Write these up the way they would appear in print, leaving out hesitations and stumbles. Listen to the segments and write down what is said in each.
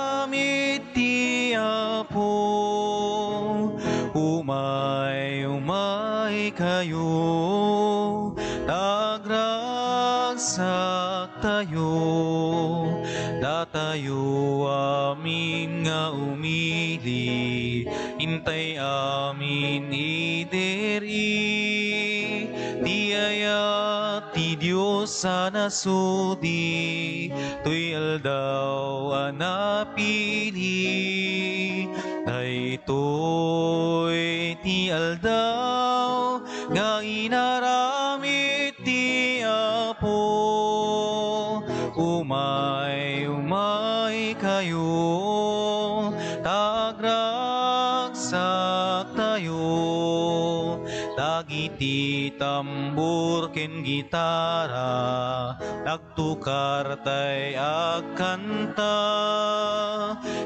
inaramid ti Apo. Umay kayo, tagragsak tayo, datayo amin nga umili, hintay amin ideri, ti ayat ti Diyos sa nasudi, tuy aldaw anapili, daytoy ti aldaw nga inaramid ti Apo. Umay kayo, tagragsak tayo, dagiti tambur ken gitara, nagtukar tay agkanta,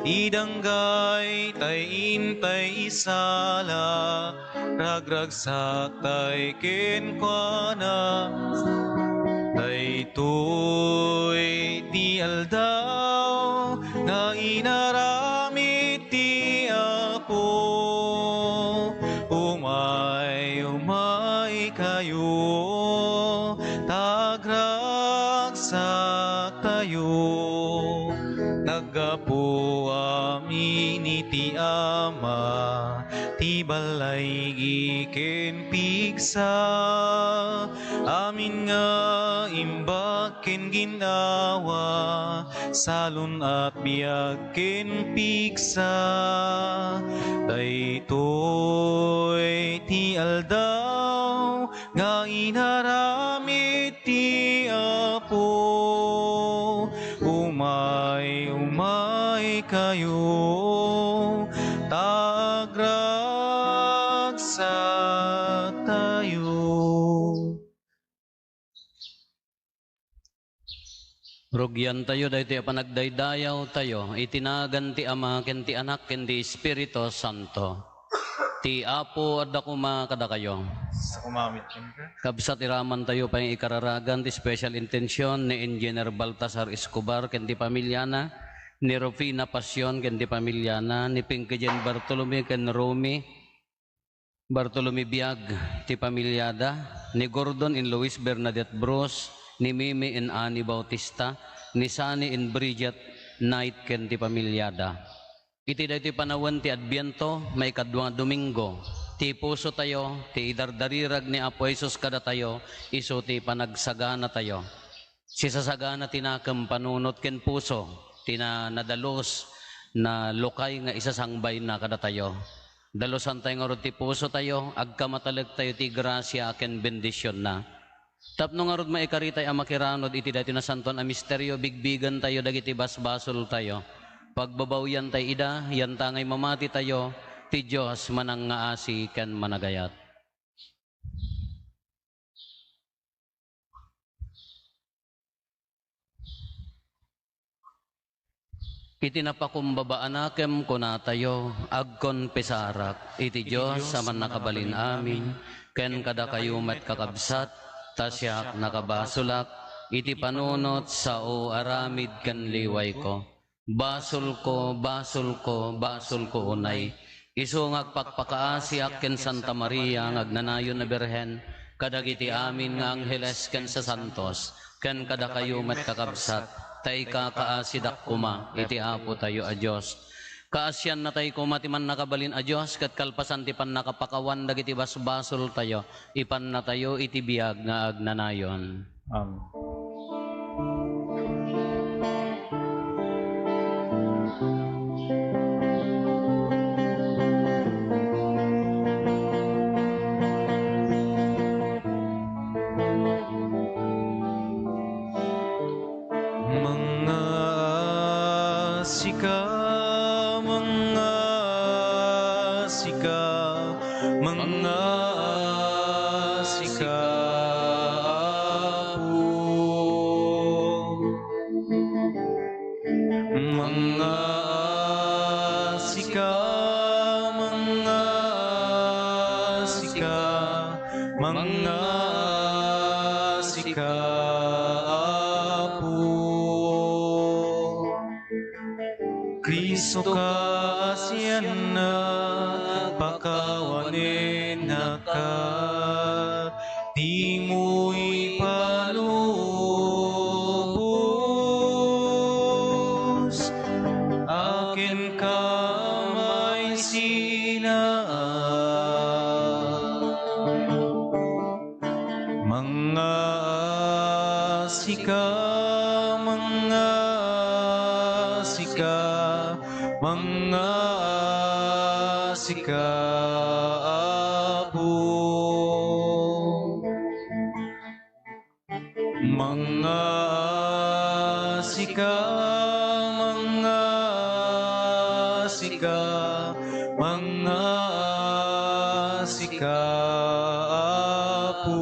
idanggay tay intay isala, ragragsak tay ken kuana. Daytoy ti aldaw nga inaramid ti Apo. Umay kayo, tagragsak tayo, naggapo amin iti Ama, ti balay giken pigsa, amin nga imbag ken ginawa, salun at biag ken pigsa, daytoy ti aldaw nga inaramid ti Apo. Umay kayo, tagragsak tayo. Rugyan tayo dahiti panagdaydayaw tayo, itinagan ti Ama, ken ti Anak, ken ti Espiritu Santo. Ti Apo adda kuma kada kayo. Sa kumamit ka. Kabsat iraman tayo pa yung ikararagan ti special intention ni Engineer Baltasar Escobar, ken ti pamilyana, ni Rufina Pasyon, ken ti pamilyana, ni Pinkajen Bartolome, ken Romy Bartolome Biag, ti pamilyada, ni Gordon in Luis Bernadette Bros, ni Mimi in Annie Bautista, ni Sunny in Bridget Knight, ken ti pamilyada. Iti dahi ti panawan ti Adbiento, may kadwa Domingo, ti puso tayo, ti idardarirag ni Apo Jesus kada tayo, iso ti panagsagana tayo. Si sasagana tinakam panunot ken puso, tinanadalos na lokay nga isasangbay na kada tayo. Dalosan tayo nga ti puso tayo, agkamatalag tayo ti grasya ken bendisyon na. Tapno nga rod maikaritay amakiranod, iti dahi na santon a misteryo, bigbigan tayo, dagiti basbasol tayo. Pagbabawyan tayo ida, yan tangay mamati tayo, ti Diyos manang ngaasi ken managayat. Iti napakumbabaan kuna tayo, agkon pesarak, iti Diyos sa man nakabalin amin, ken kada kayo met kakabsat, tasyak nakabasulak, iti panunot sa o aramid ken liway ko. Basol ko unay. Isu ngagpakpakaasiak ken Santa Maria ngagnanayon na Birhen, kadagiti amin nga angheles ken sa santos, ken kada kayo met kakabsat, tay kakaasidak kuma, iti Apo tayo a Diyos. Kaasyan na tayo kuma ti man nakabalin a Diyos, kat kalpasan ti pan nakapakawan dagiti basbasol tayo, ipan na tayo iti biag nga agnanayon. Amen. Kristo ka asyan na pakawanen na ka, di mo'y palubos. Akin ka may sinaan, mga asika, mga asika, mga asika, Apo. Mga asika, mga asika, mga asika, Apo.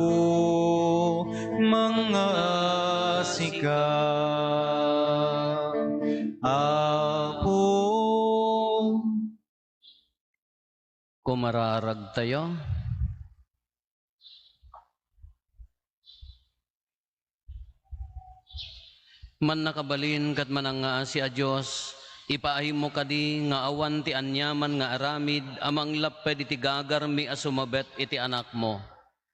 Mga asika, Apo. Kumararag tayo. Man nakabalin kat mananga si a Diyos, ipaahim mo kadi nga awan ti anyaman nga aramid, amang laped iti gagar mi asumabet iti anak mo.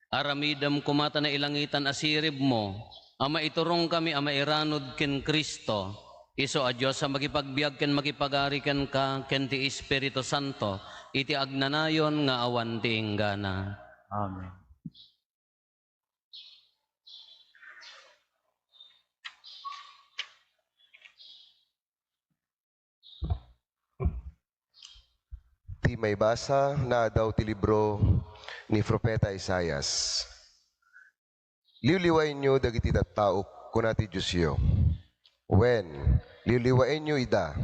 Aramidam kumata na ilangitan asirib mo, ama iturong kami ama iranod ken Kristo. Iso a Diyos sa magipagbiag ken magipagari ken ka ken ti Espiritu Santo, iti agnanayon nga awan ti inggana. Amen. Ti may basa na daw ti libro ni Propeta Isayas. Liwliwain nyo dagiti tattao kuna ti Diyosyo. When liwliwain nyo ida,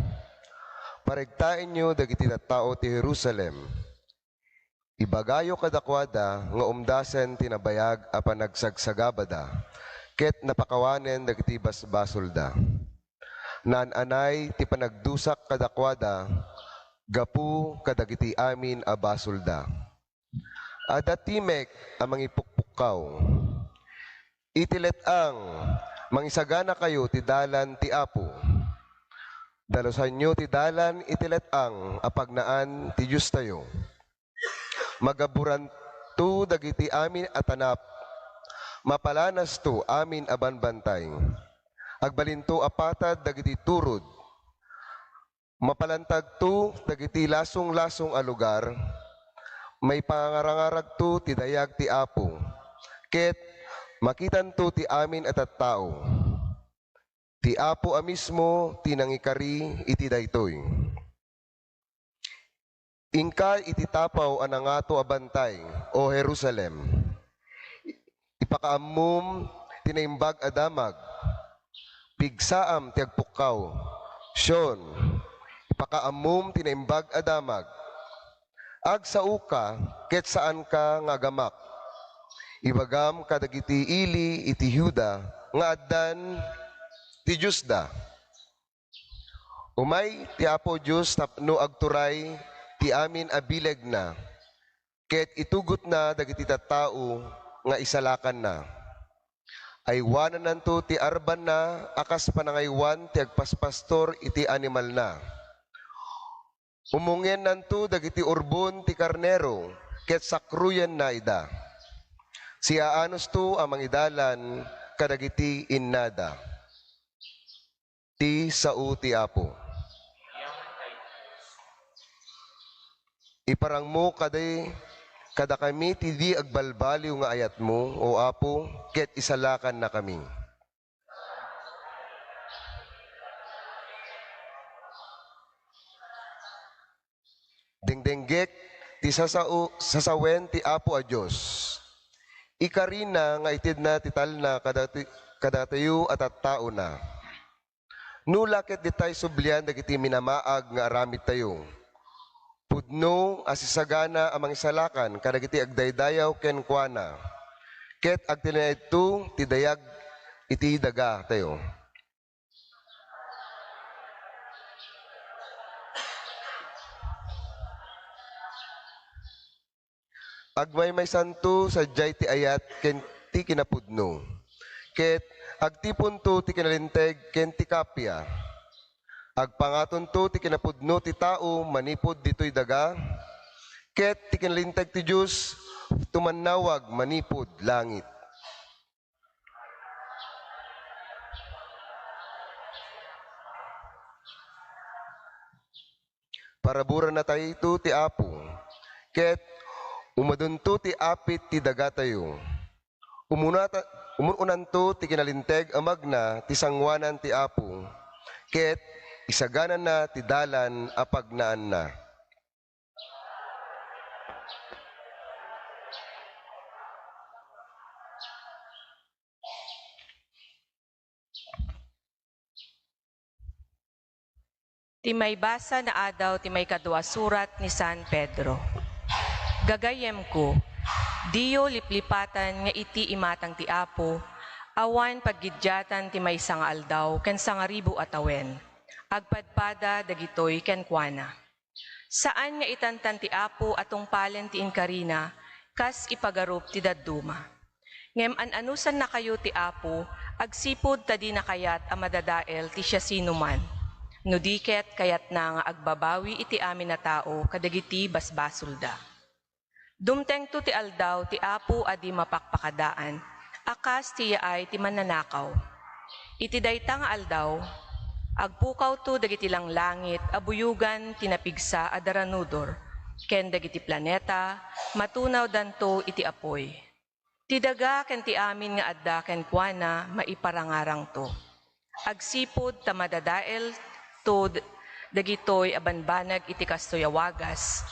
paregtain nyo dagiti tattao ti Jerusalem. Ibagayo kadakwada nga umdasen tinabayag a panagsagsagabada, ket napakawanen dagiti basbasolda. Nananay ti panagdusak kadakwada, gapu kadagiti amin a basolda. Ada timek amang ipukpukaw. Itilet ang mangisagana kayo ti dalan ti Apo. Dalusan nyo ti dalan itilet ang apagnaan ti Diyos tayo. Magaburan tu dagiti amin atanap. Mapalanas tu amin abanbantay. Agbalinto apatad dagiti turod. Mapalantag tu dagiti lasong-lasong a lugar. May pangarangarag tu ti dayag ti Apo. Ket makitan tu ti amin at tao. Ti Apo a mismo ti nangikari iti daytoy. Ingka iti tapaw anangato abantay, o Jerusalem. Ipakaammum tinaimbag adamag. Pigsaam ti agpukaw. Sion, ipakaammum tinaimbag adamag. Agsao ka, ket saan ka nga gamak. Ibagam kadagiti ili iti Huda, nga addan ti Diyos da. Umay ti Apo Diyos tapno agturay ti amin abileg na, ket itugot na dagiti tattao nga isalakan na. Aywanan nanto ti arban na, akas panangaywan ti agpaspastor iti animal na. Umungen nanto dagiti urbon ti karnero, ket sakruyan na ida. Siya anos to amang idalan kadagiti innada. Ti sao ti Apo. Iparang mo kada kami ti di agbalbaliw nga ayat mo, o Apo, ket isalakan na kami. Dingdenggek ti sasawen ti Apo a Diyos. Ikarina nga itid na tital na kadatayo at tao na. Nulakit di tayo sublian dagiti minamaag nga aramid tayo. Pudno asisagana amang isalakan kadagiti agdaydayaw ken kuana. Ket agtinayad tu ti dayag iti daga tayo. Agmay santo sadyay ti ayat ken ti kinapudno. Ket agtipon to ti kinalinteg ken ti kapya. Agpangaton to ti kinapudno ti tao manipod ditoy daga, ket ti kinalintag ti Diyos tumannawag manipod langit. Parabura na tayo ito ti Apo, ket umadunto ti apit ti daga tayo. Umunan to ti kinalinteg amagna ti sangwanan ti Apo, ket isaganan na ti dalan apagnaan na. Ti may basa na adaw ti may kadwa surat ni San Pedro. Gagayem ko, diyo liplipatan nga iti imatang ti Apo, awan paggidyatan ti may sanga aldaw ken sangaribo atawen. Agpadpada dagitoy ken kuana. Saan nga itantan ti Apo atong palen ti inkarina, kas ipagarup ti dadduma. Ngem an-anusan na kayo ti Apo, agsipod tadi na kayat a madadael ti siya sinuman. No diket kayat na nga agbabawi iti amin na tao kadagiti basbasulda. Dumteng to ti aldaw ti Apo adi mapakpakadaan, akas tiya ay ti mananakaw. Iti dayta nga aldaw, agpukaw to dagiti lang langit, abuyugan tinapigsa adaranudor, ken dagiti planeta, matunaw danto iti apoy. Ti daga ken ti amin nga adda ken kuana maiparangarang to. Agsipod ta madadael to dagitoy abanbanag iti kastoy awagas,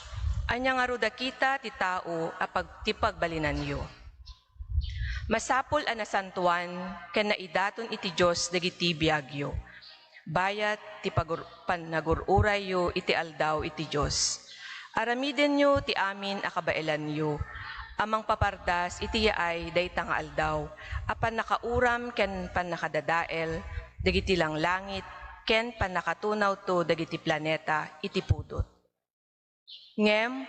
anya nga ruda kita ti tao ti pagbalinanyo. Masapol anasantuan ken naidaton iti Dios dagiti biagyo. Bayat ti panagururay yo iti aldaw iti Dios. Aramiden yo ti amin akabaelan yo. Amang papardas iti yaay dayta nga aldaw, apan nakauram ken panakadadael dagiti lang langit ken panakatunaw to dagiti planeta iti pudot. Ngem,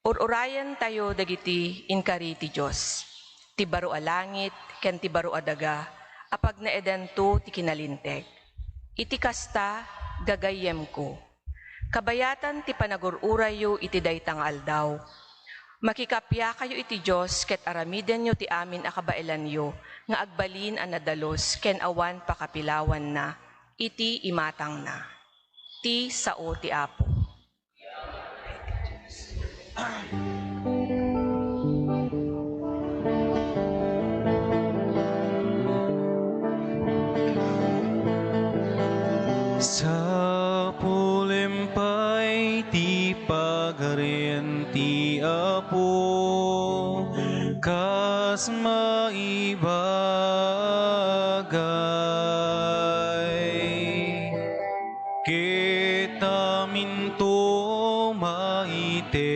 ururayan tayo dagiti inkari ti Diyos. Ti baro a langit ken ti baro a daga, apag naedan to ti kinalinteg. Iti kasta gagayem ko. Kabayatan ti panagururay yo iti dayta nga aldaw. Makikapya kayo iti Diyos ket aramiden yo ti amin akabaelan yo, nga agbalin a nadalos ken awan pakapilawan na, iti imatang na. Ti sao ti Apo. Sa pulimpay ti pagaren ti Apo, kas maibagay. Kita minto maitetuken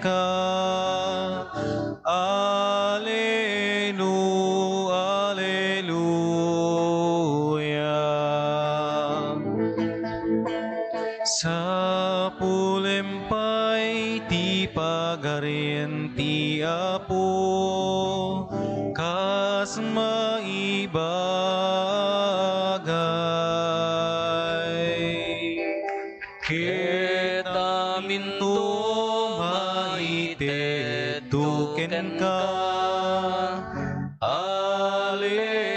ka, Alleluia. Sa pulimpay ti pagaren ti Apo, kas maibagay. Kita minto maitetuken ka, Alleluia.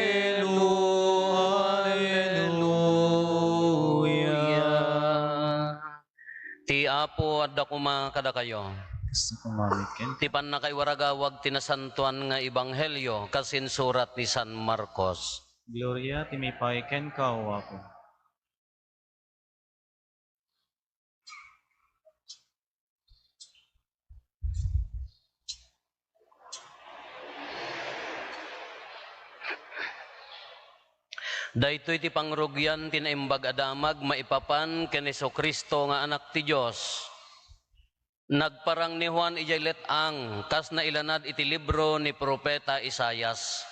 Ti Apo adda kuma kada kayo. Gusto ko mamikin. Ti pan na kay waragawag tinasantuan nga ebanghelyo kasin surat ni San Marcos. Gloria, ti may paiken ka, o Apo. Daytoy ti pangrugyan tinaimbag adamag maipapan ken Jesu-Kristo nga anak ti Dios. Nagparang ni Juan ijay letang kas na ilanad iti libro ni propeta Isayas.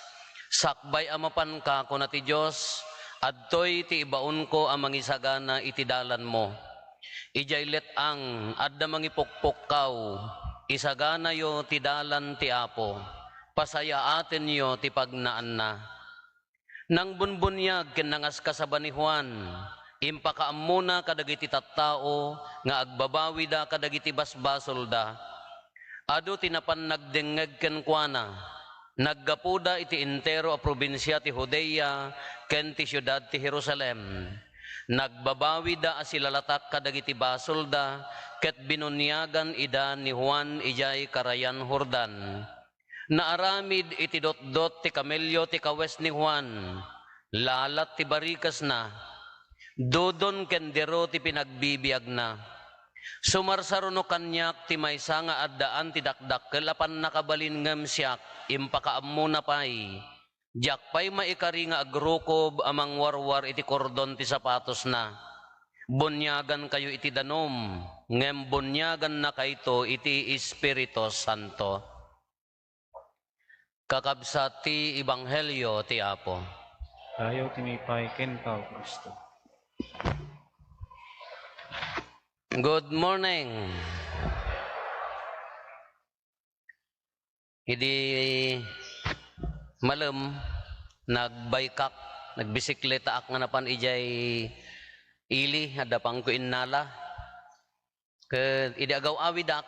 Sakbay amapan ka kuna ti Dios, adtoy ti ibaon ko ang mangisagana iti dalan mo. Ijay letang adda mangipukpok kaw, isagana yo ti dalan ti Apo. Pasayaaten yo ti pagnaan na. Nang bunbunyag ken nangas kasaba ni Juan, impakaamuna kadagiti tattao nga agbabawi da kadagiti basbasol da. Adu tinapan nagdengeg ken kuana, naggapuda iti entero a probinsya ti Judea ken ti syudad ti Jerusalem. Nagbabawi da asilalatak kadagiti basol da ket binunyagan ida ni Juan ijay karayan Jordan. Naaramid iti dotdot ti kamelyo ti kawes ni Juan, lalat ti barikas na, dodon kendero ti pinagbibiyag na. Sumarsaro no kanyak ti maysa nga addaan ti dakdak kelapan nakabalin ngem siyak impakaammo na pay. Jak pay maikari nga agrukob amang warwar iti kordon ti sapatos na. Bunyagan kayo iti danom, ngem bunyagan na kayto iti Espiritu Santo. Kakabsat ti Ebanghelyo ti Apo. Tayo timipay ken ka, O Kristo. Good morning. Idi malam nagbaykak, nagbisikleta ak nga napan ijay ili ada pang ko innala. Ke idi agaw awidak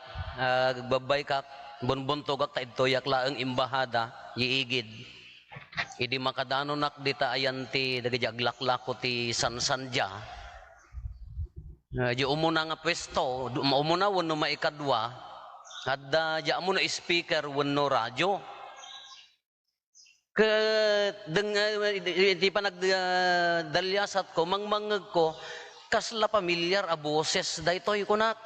agbabaykak bunbuntog ak taidtoyak laeng imbahada yiigid. Idi makadanunak dita ayanti dagiti aglaklako ti Sansanja. Di umuna nga pwesto, umuna wano maikadwa, hadda di umuna speaker wano radyo. Di pa nagdalyasat ko, mangmangag ko, kasla pamilyar a boses, daytoy ko na.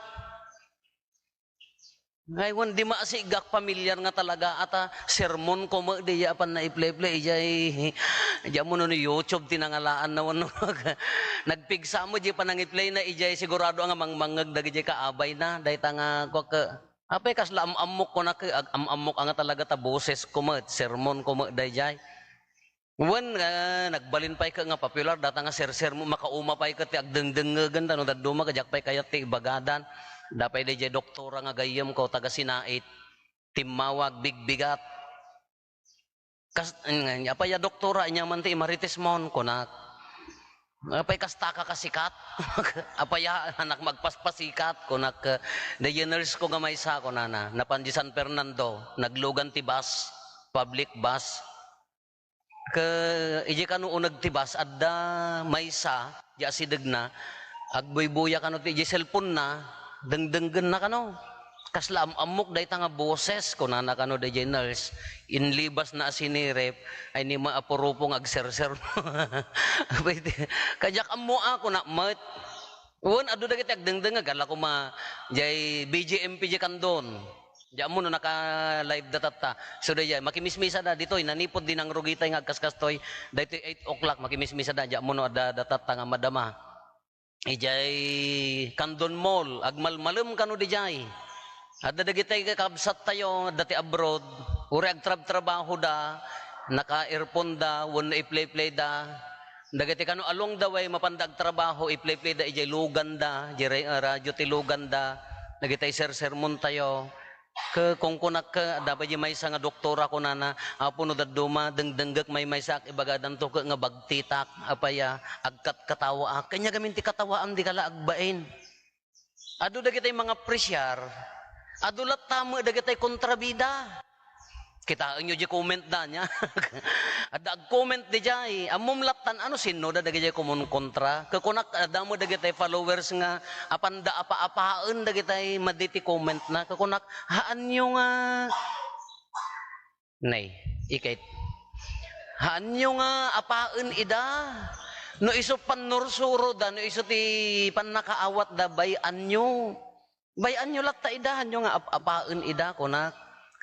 Ngayon, di maasigak pamilyar nga talaga ata sermon ko mo di yapan na i-play-play ijay mo no YouTube tinangalaan na wano nagpigsa mo di pa nang i-play na ijay sigurado nga mangmangag dagi jay kaabay na dahi nga ko ka apay kasla amamok ko na amamok nga talaga ta boses ko mo sermon ko mo dahi jay wan nagbalin pay ka nga popular data nga ser mo makauma pay ka ti agdengdengegan no daduma ka jak pay kayat ti ibagadan. Dapay di jay doktora nga gayam ko taga sinait timawag bigbigat kas apay doktora inya man ti Marites Mon kunak apay kastaka kasikat apay anak magpaspasikat kunak the nurse ko nga maysa ko nana napan di San Fernando naglugan ti bus public bus ke iji kanu uneg ti bus adda maysa di asideg na agboy-boya kanu ti iji cellphone na dengdenggen na kano kasla amok day nga boses ko na kano day nurse inlibas na sinirep ay ni maapurupong agserser kajak ammo ako na mat won adu dagiti agdengdeng agala ko ma jay BGMP jay kandon jay mo no naka live datata so day makimismisa da ditoy nanipod din ang rugitay nga agkaskastoy daytoy 8 o'clock makimismisa da jay mo no da datata nga madama ijay Kandon Mall agmalmalem kanu dijay adda dagitay kakabsat tayo dati abroad uri agtrabaho da naka-earphone da wano i-play da dagiti kanu along the way mapandag trabaho i-play da ijay lugan da ijay radyo ti lugan da dagitay sermon tayo kung kunak ka dapat yung may nga doktora ko na apo no daduma dengdenggak may sak ibagadan to nga bagtitak apaya agkat katawa kanya gamin ti katawaan di kala agbain adu dagitay mga presyar adu lat tamo dagitay kontrabida kita inyo di comment da nya ada comment di jay amom latan ano sino da dagitay kumun kontra kakunak adamo dagitay followers nga apanda apa-apaan dagitay maditi comment na kakunak haan nyo nga nay ikait haan nyo nga apaan ida no iso panursuro da no iso ti panakaawat da bayan nyo latta ida nyo nga apaan ida kunak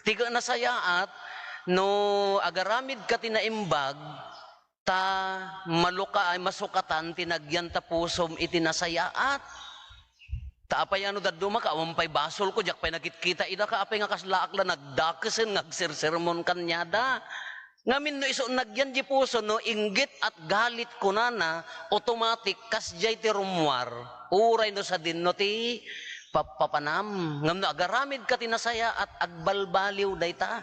tiga na sayaat no agaramid ka tinaimbag ta maluka ay masukatan tinagyan ta pusom iti nasayaat ta apay ano daduma ka awampay basol ko jak pay nakikita ida ka apay nga kaslaak la nagdakesen ngagsersermon kanyada ngamin no iso nagyan di puso no inggit at galit kunana automatic kasjay ti rumwar uray no sa dinno ti papanam ngam no agaramid ka tinasaya at agbalbaliw dayta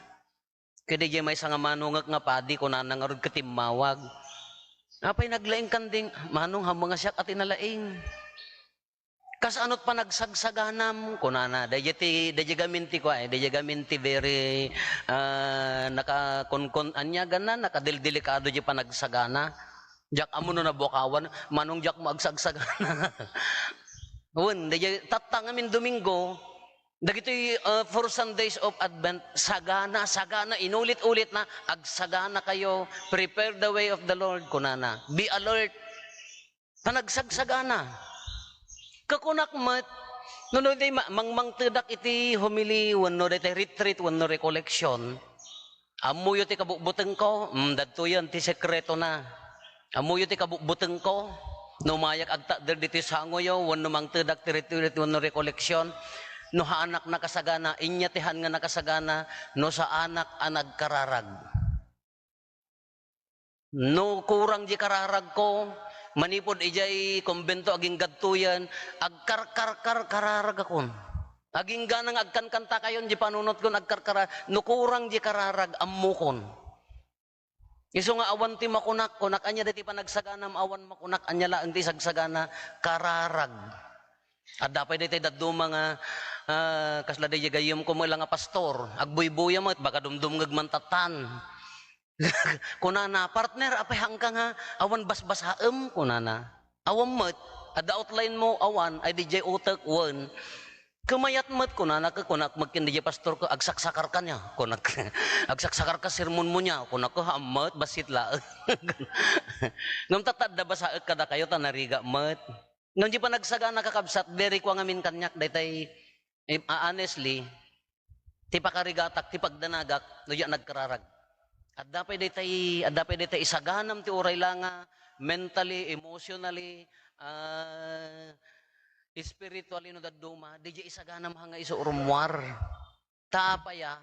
kaya di may nga manungag nga padi ko na nangarod katimawag Apay naglaing kanding, manong ha mga siyak at inalaing. Kas anot pa nagsagsaganam, kunana, dayjati gaminti ko ay, gaminti very, nakakonkon, anya ganan, nakadildelikado di pa nagsagana. Jak amo no na bukawan, manong jak magsagsagana. Wen, tatangamin Domingo, dagitoy for Sundays of Advent, sagana, inulit-ulit na, agsagana kayo, prepare the way of the Lord, kunana. Be alert, panagsagsaganah. Kakunak mat, no day mangmang tedak iti homily, wano day retreat, wano recollection. Amuyo ti kabubuteng ko, dadto yan ti sekreto na. Amuyo ti kabubuteng ko, no mayak agta der diti sangoyo, wano mang tedak ti retreat, wano recollection. No ha anak nakasagana, inyatihan nga nakasagana, no sa anak anag kararag. No kurang di kararag ko, manipod ijay kumbento aging gadtuyan, agkarkararag akon. Aging ganang agkankanta kayon di panunot kon agkarkararag, nukurang di kararag ammukon. Iso nga awan ti makunak, kunak anya dati panagsaganam awan makunak anya laeng ti sagsagana kararag. At dapat dati daddo mga kasla di gayem ko mo nga pastor, agbuy-buya mo baka dumdumgag mantatan. Kunana, partner, apay hanggang nga, awan basbas haem, kunana. Awan mat, at outline mo, awan, ay DJ utak, wan. Kumayat mat, kunana ka, kunak magkin DJ pastor ko, agsaksakar ka niya, kunak, agsaksakar ka sermon mo niya, kunak ko, hamat, basit la. Ngam tatad na basa kada kayo, tanariga mat. Ngam di pa nagsagana kakabsat, very ko ngamin kanyak, daytay, honestly, tipakarigatak, tipagdanagak, no yan nagkararag. At dapat ditay isaganam ti uray langa mentally, emotionally, spiritually no daduma, di isaganam hanga iso urumwar. Tapaya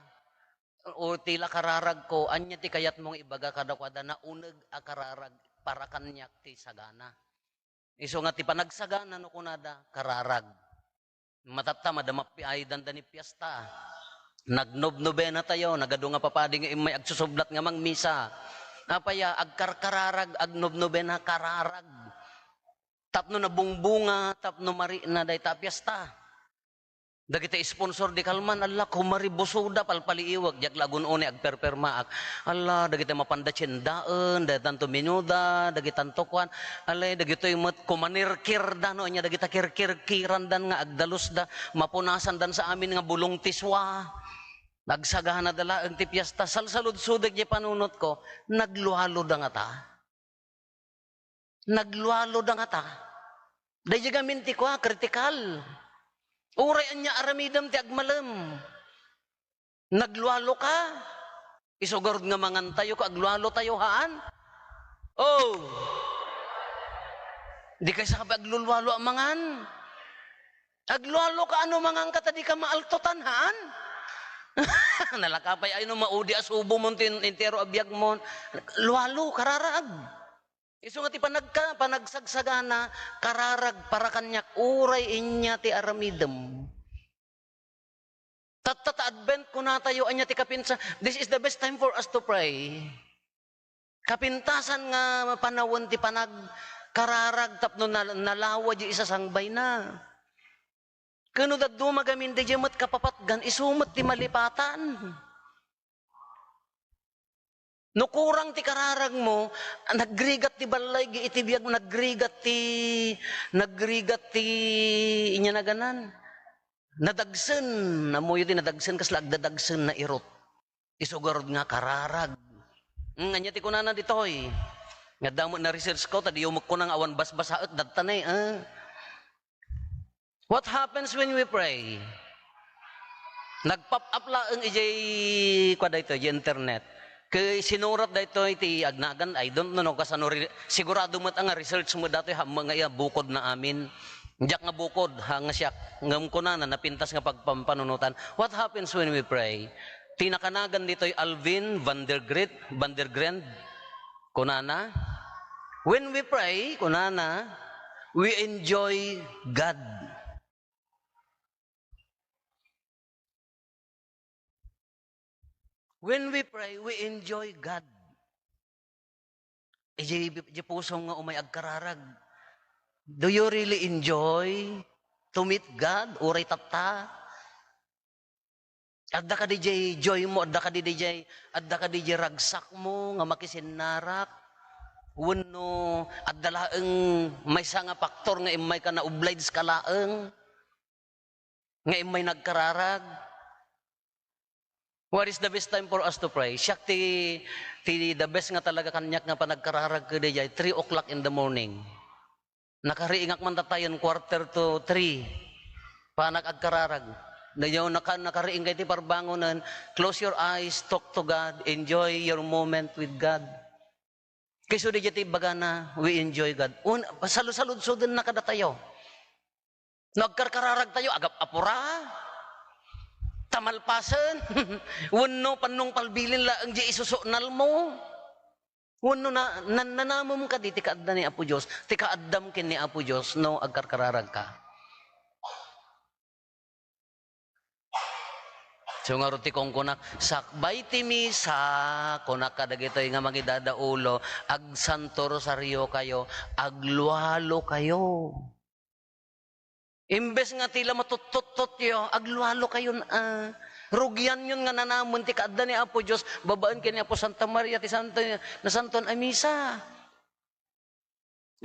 o tila kararag ko anya ti kayat mong ibaga kadakwada na uneg a kararag para kanyak ti sagana. Iso nga ti panagsagana no kunada kararag. Matata madamapi ay dandani piyesta. Nagnobnobena tayo, nagado nga papading may agsusublat nga mang misa. Apaya, agkarkararag, agnobnobena kararag. Tapno na bungbunga, tapno mari na day tapyasta. Dagita sponsor di kalman, Allah, kumari busuda, palpaliiwag, jak lagun one, agperpermaak. Allah, dagita mapandachendaan, dagitanto minuda, dagitanto kwan. Allah, dagito yung kumanirkir da, no, anya dagita kirkirkiran dan nga, agdalus da, mapunasan dan sa amin nga bulong tiswa. Nagsagahan na dala ang tipyasta, salsalud-sudag di panunot ko, nagluhalo da nga ta. Nagluhalo da nga ta. Dahil gaminti ko, kritikal. Uray anya aramidam ti agmalam. Nagluhalo ka. Isugurod nga mangantayo ka, agluhalo tayo haan. Oh! Di kayo sa aglulwalo ang mangan. Agluhalo ka, ano mangan ka, tadi ka maaltotan haan. Nalakapay ay no maudi asubo mo intero abiyag mo luwalo kararag iso nga ti panagsagsaganana kararag para kanyak uray inya ti aramidem tatata advent ko na tayo anya ti kapinsa. This is the best time for us to pray. Kapintasan nga panawon ti panag kararag tapno nalawa di isa sangbay na. Kano daddo magamin di jamat kapapatgan, isumot ti malipatan. No kurang ti kararag mo, nagrigat ti balay, itibiyag mo, nagrigat ti, inya na ganan. Nadagsen, namuyo ti nadagsen, kaslag dadagsen na irot. Isugurod nga kararag. Anya ti kunana ditoy. Nga damo na research ko, tadi umuk ko ng awan basbasaot, datanay, What happens when we pray? Nag-pop up lang ijay kwa dito, internet. Kay sinurat dito iti agnagan, I don't know kasano sigurado mo nga research mo dito mga iya bukod na amin. Diyak nga bukod hanga siya ngam ko na napintas nga pagpampanunutan. What happens when we pray? Tinakanagan dito Alvin van der Grand kunana. When we pray, kunana, we enjoy God. When we pray, we enjoy God. Iji puso nga umay agkararag. Do you really enjoy to meet God? Uray tata. Adda ka DJ joy mo, adda ka DJ ragsak mo, nga makisinarak. Wano, adda laeng may nga faktor nga imay ka na obliged ka laeng. Nga imay nagkararag. What is the best time for us to pray? Siyak the best nga talaga kanyak nga panagkararag ka DJ, 3 o'clock in the morning. Nakariingak man tatayon 2:45. Panak agkararag. Nayaw nakariing kay ti parbangonan, close your eyes, talk to God, enjoy your moment with God. Kayso di jati bagana, we enjoy God. Salud-salud-sudin na kada tayo. Nagkarkararag tayo, agap apura, tamalpasan, wano panong palbilin la ang di isusuknal mo. Wano na nanamom ka di, tika adda ni Apo Diyos, tika addam kin ni Apo Diyos, no, agkarkararag ka. So nga roti kong kunak, sakbay ti misa, kunak kadagitoy nga magidadaulo, ag Santo Rosario kayo, aglualo kayo. Imbes nga tila matutut-tut yo, aglualo kayo na. Rugyan yun nga nanamon, ti kaadda ni Apo Diyos, babaan ka ni Apo Santa Maria, ti Santo, na Santon ay misa.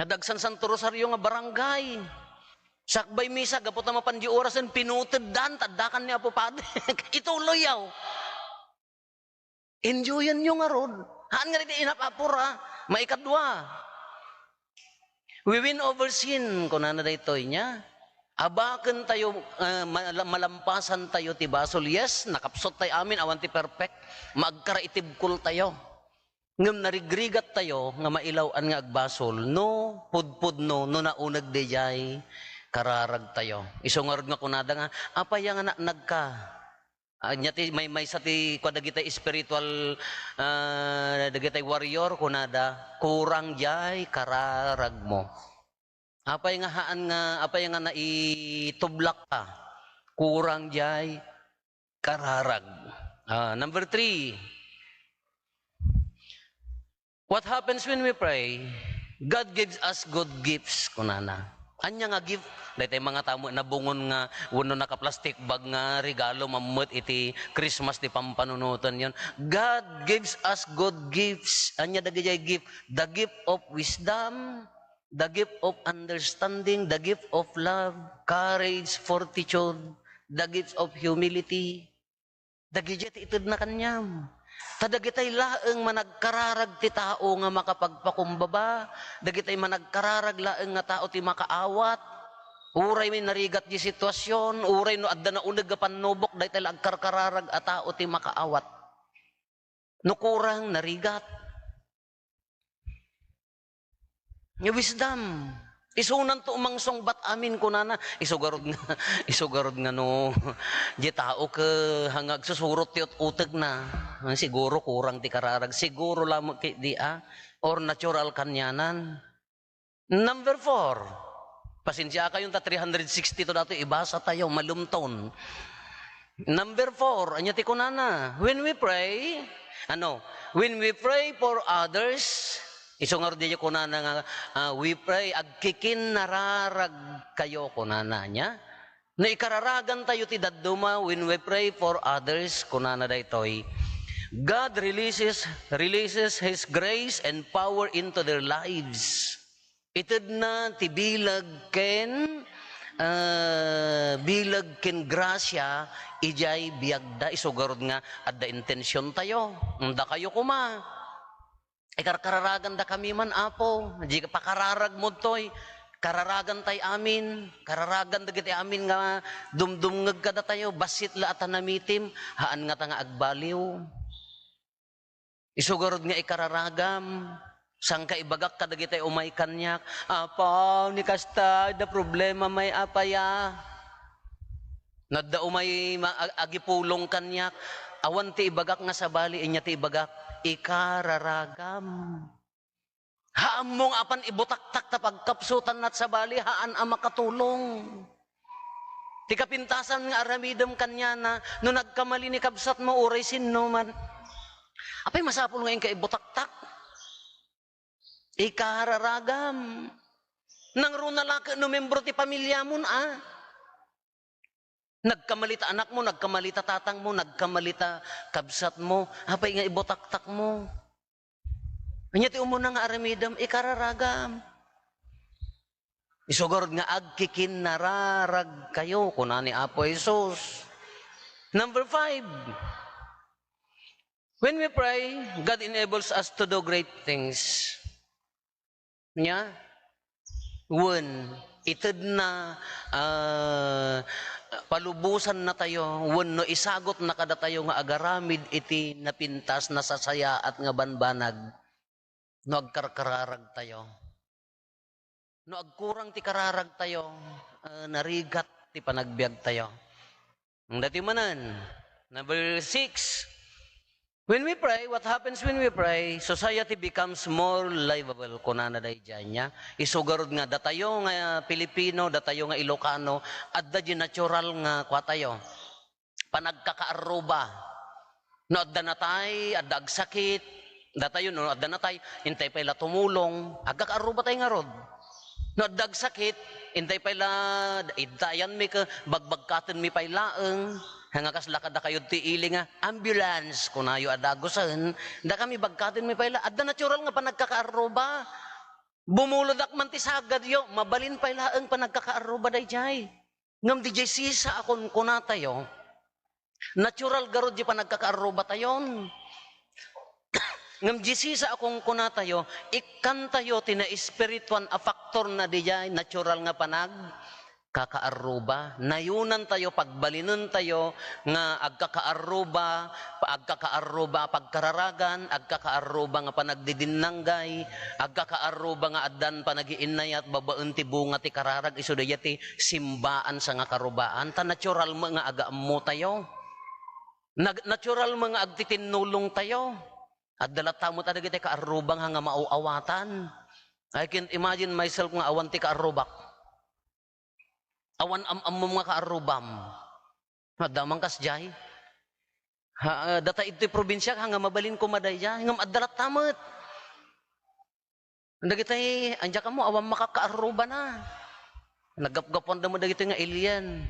Nadagsan Santo Rosario nga barangay. Sakbay misa, gapot na mapandi orasan, pinutid dan, tadakan niya po pade. Ituloy yaw. Enjoyan nyo nga ron. Haan nga rin inapapura. Maikadwa. We win over sin, kung na daytoy niya. Abakan tayo, malampasan tayo ti basol. Yes, nakapsot tayo amin, awan ti perfect. Magkaraitibkul tayo. Ngam narigrigat tayo, nga mailawan nga agbasol. No, pudpud no naunag deyay. Kararag tayo. Isungarod nga kunada nga, apaya nga nagka. Nyati may sa ti kadagitay spiritual dagitay warrior kunada, kurang jay kararag mo. Apay nga haan nga, apay nga naitublak ka. Kurang jay kararag. Number 3. What happens when we pray? God gives us good gifts kunana. Anya nga gift, dahil mga tamo nabungon nga, wano naka-plastic bag nga regalo, mamut iti Christmas ti pampanunutan yon. God gives us good gifts. Anya dagayay gift? The gift of wisdom, the gift of understanding, the gift of love, courage, fortitude, the gift of humility. Dagayay ti itid na kanyam. Tadagitay laeng managkararag ti tao nga makapagpakumbaba. Dagitay managkararag laeng nga tao ti makaawat. Uray may narigat di sitwasyon. Uray no adda na uneg nga panubok. Dagitay lagkarkararag a tao ti makaawat. Nukurang narigat. Yung wisdom. Isunan to umangsong bat amin kunana. Isugarod nga no. Di tao ka hangag susurot ti uteg na. Siguro kurang ti kararag. Siguro lamang di or natural kanyanan. Number 4. Pasensya kayong ta 360 to dato ibasa tayo malumton. Number 4, anya ti kunana. When we pray for others, isungaro di kunana nga we pray agkikin nararag kayo kunana nya. No ikararagan tayo ti dadduma when we pray for others kunana daytoy. God releases His grace and power into their lives. Ited na ti bilag ken grasya ijay biagda isugarod nga adda intensyon tayo. Unda kayo kuma. Ikararagan da kami man apo. Di ka pakararag mo to'y. Kararagan tay amin. Kararagan da kita amin nga dumdumngag ka da tayo. Basit la ata namitim. Haan nga ta nga agbaliw. Isugarod nga ikararagam. Sang kaibagak ka da kita umay kanyak. Apa, ni kasta, da problema may apaya. Nadda umay agipulong kanyak. Awan ti ibagak nga sabali. Inya ti ibagak. Ikararagam. Haan mong apan ibutaktak ta pagkapsutan nat sa bali, haan ang makatulong. Ti kapintasan nga aramidam kanya na, no nagkamali ni kabsat mo, uray sinno man. Apay masapol ngayon ka ibutaktak. Ikararagam. Nang runalaka no membro ti pamilya mo na. Nagkamalita anak mo, nagkamalita tatang mo, nagkamalita kabsat mo, hapay nga ibotaktak mo. Anya ti umuna nga aramidam, ikararagam. Isugurod nga agkikin nararag kayo, kuna ni Apo Jesus. Number 5. When we pray, God enables us to do great things. Nya? One, itid na palubusan na tayo, one no isagot na kada tayo nga agaramid iti napintas na sasaya at nga banbanag, no agkarkararag tayo. No agkurang ti kararag tayo, narigat ti panagbiag tayo. Ang dati manan. Number 6. When we pray, what happens when we pray? Society becomes more livable. Kunana day dyan niya. Isugarod nga, datayo nga Pilipino, datayo nga Ilocano, at da natural nga kwa tayo. Panagkakaaruba. No, adda natay, adda agsakit, datayo no, adda natay, intay pa ila tumulong, agkakaaruba tayo nga rod. No, adda agsakit, intay pa ila, idayan mi ka, bagbagkatan mi pa ilaang, hanga kaslakad na kayo ti ili nga, ambulance, kunayo adagosan, da kami bagkatin mi paila, adda natural nga panagkakaaruba. Bumuludak man ti sagad yo, mabalin paila ang panagkakaaruba day jay. Ngam di jay sisa akon kunatayo, natural garod di panagkakaaruba tayon. Ngam di sisa akong kunatayo, ikan tayo tina espirituan a factor na di jay, natural nga panag, kakaaruba, nayunan tayo, pagbalinan tayo, nga agkakaaruba, pagkararagan, agkakaaruba nga panagdidinanggay, agkakaaruba nga addan panagiinay at babaan ti bunga ti kararag, iso daya ti simbaan sa nga karubaan, ta natural mga agaammo tayo, natural mga agtitinulong tayo, at dalatamo talaga ti kaarubang nga mauawatan. I can't imagine myself nga awan ti kaarubak. Awan mo mga kaarubam. Damang kasjay. Data ito'y probinsya, hanga mabalin ko madaya, hanggang adalat tamat. Dagitay, anja ka mo, awan makakaaruba na. Nagapgapan da mo dagitay nga alien.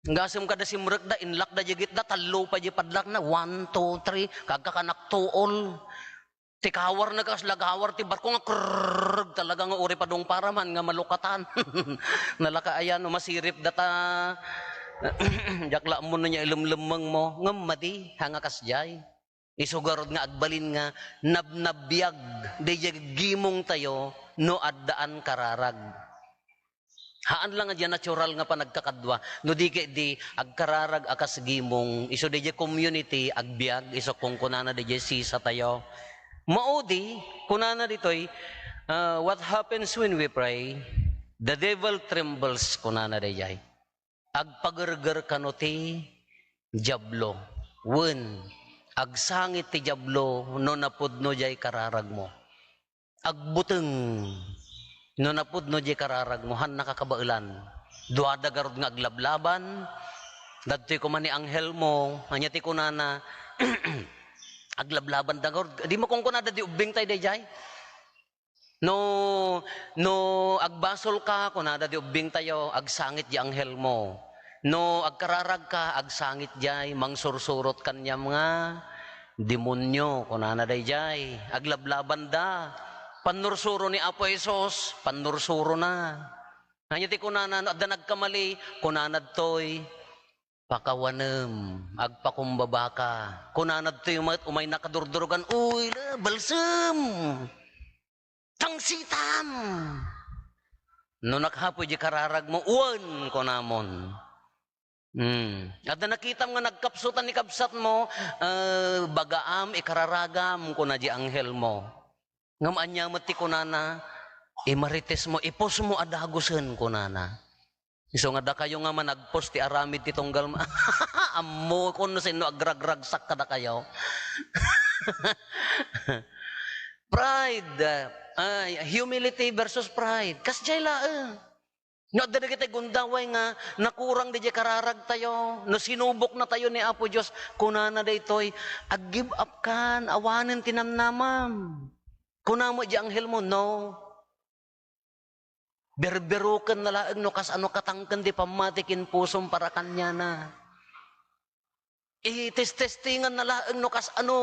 Ngasam ka da simrek da, inlak da jagit da, talo pa di padlak na, 1, 2, 3, kagkakanak tuol. Tikawar na kas lagawar ti barko nga krrrrrg talaga nga uri padong paraman nga malukatan. Nalaka ayan masirip data jakla mo na niya ilumlumang mo ngam madi hanga kasjay. Isugarod nga agbalin nga nabnabiyag de gimong tayo no addaan kararag. Haan lang nga natural nga panagkakadwa no di di agkararag akas gimong iso de community agbiag iso kung kunana de sisa tayo. Maudi, kunana ditoy, what happens when we pray? The devil trembles, kunana dayay. Agpagargar kano ti jablo. Wen, agsangit ti jablo, no napudno jay kararag mo. Agbuteng, no napudno jay kararag mo, han nakakabailan. Duada garod nga aglablaban, dadtoy ko man ni anghel mo, hanya ti kunana, aglablaban dagor di mo kung kunada di ubing tay dayjay no agbasol ka kunada di ubing tayo agsangit di anghel mo no agkararag ka agsangit jay mangsursurot kanya mga demonyo kunana dayjay aglablaban da panursuro ni Apo Jesus panursuro na hanya ti kunana adda nagkamali kunana toy pakawanem, agpakumbaba ka. Kunanad to yung umay nakadurdurugan, uy, balsam! Tangsitam! No nakhapoy di kararag mo, uwan ko namon. At na nakita nga nagkapsutan ni kapsat mo, bagaam, ikararagam ko na di anghel mo. Ngam anyamat ti kunana, imarites mo, ipos mo adagusan kunana. So nga da kayo nga managpost ti aramid ti tunggal ma. Ammo kun sino agragragsak kada kayo. Pride, humility versus pride. Kasjay laeng. No da kita gundaway nga nakurang di kararag tayo, no sinubok na tayo ni Apo Dios kunana daytoy ag-give up kan awanen tinamnamam. Kuna mo di anghel mo, no. Berberukan na laang no kas ano katangkan di pamatikin pusom para kanya na. Itis-testingan na laang no kas ano.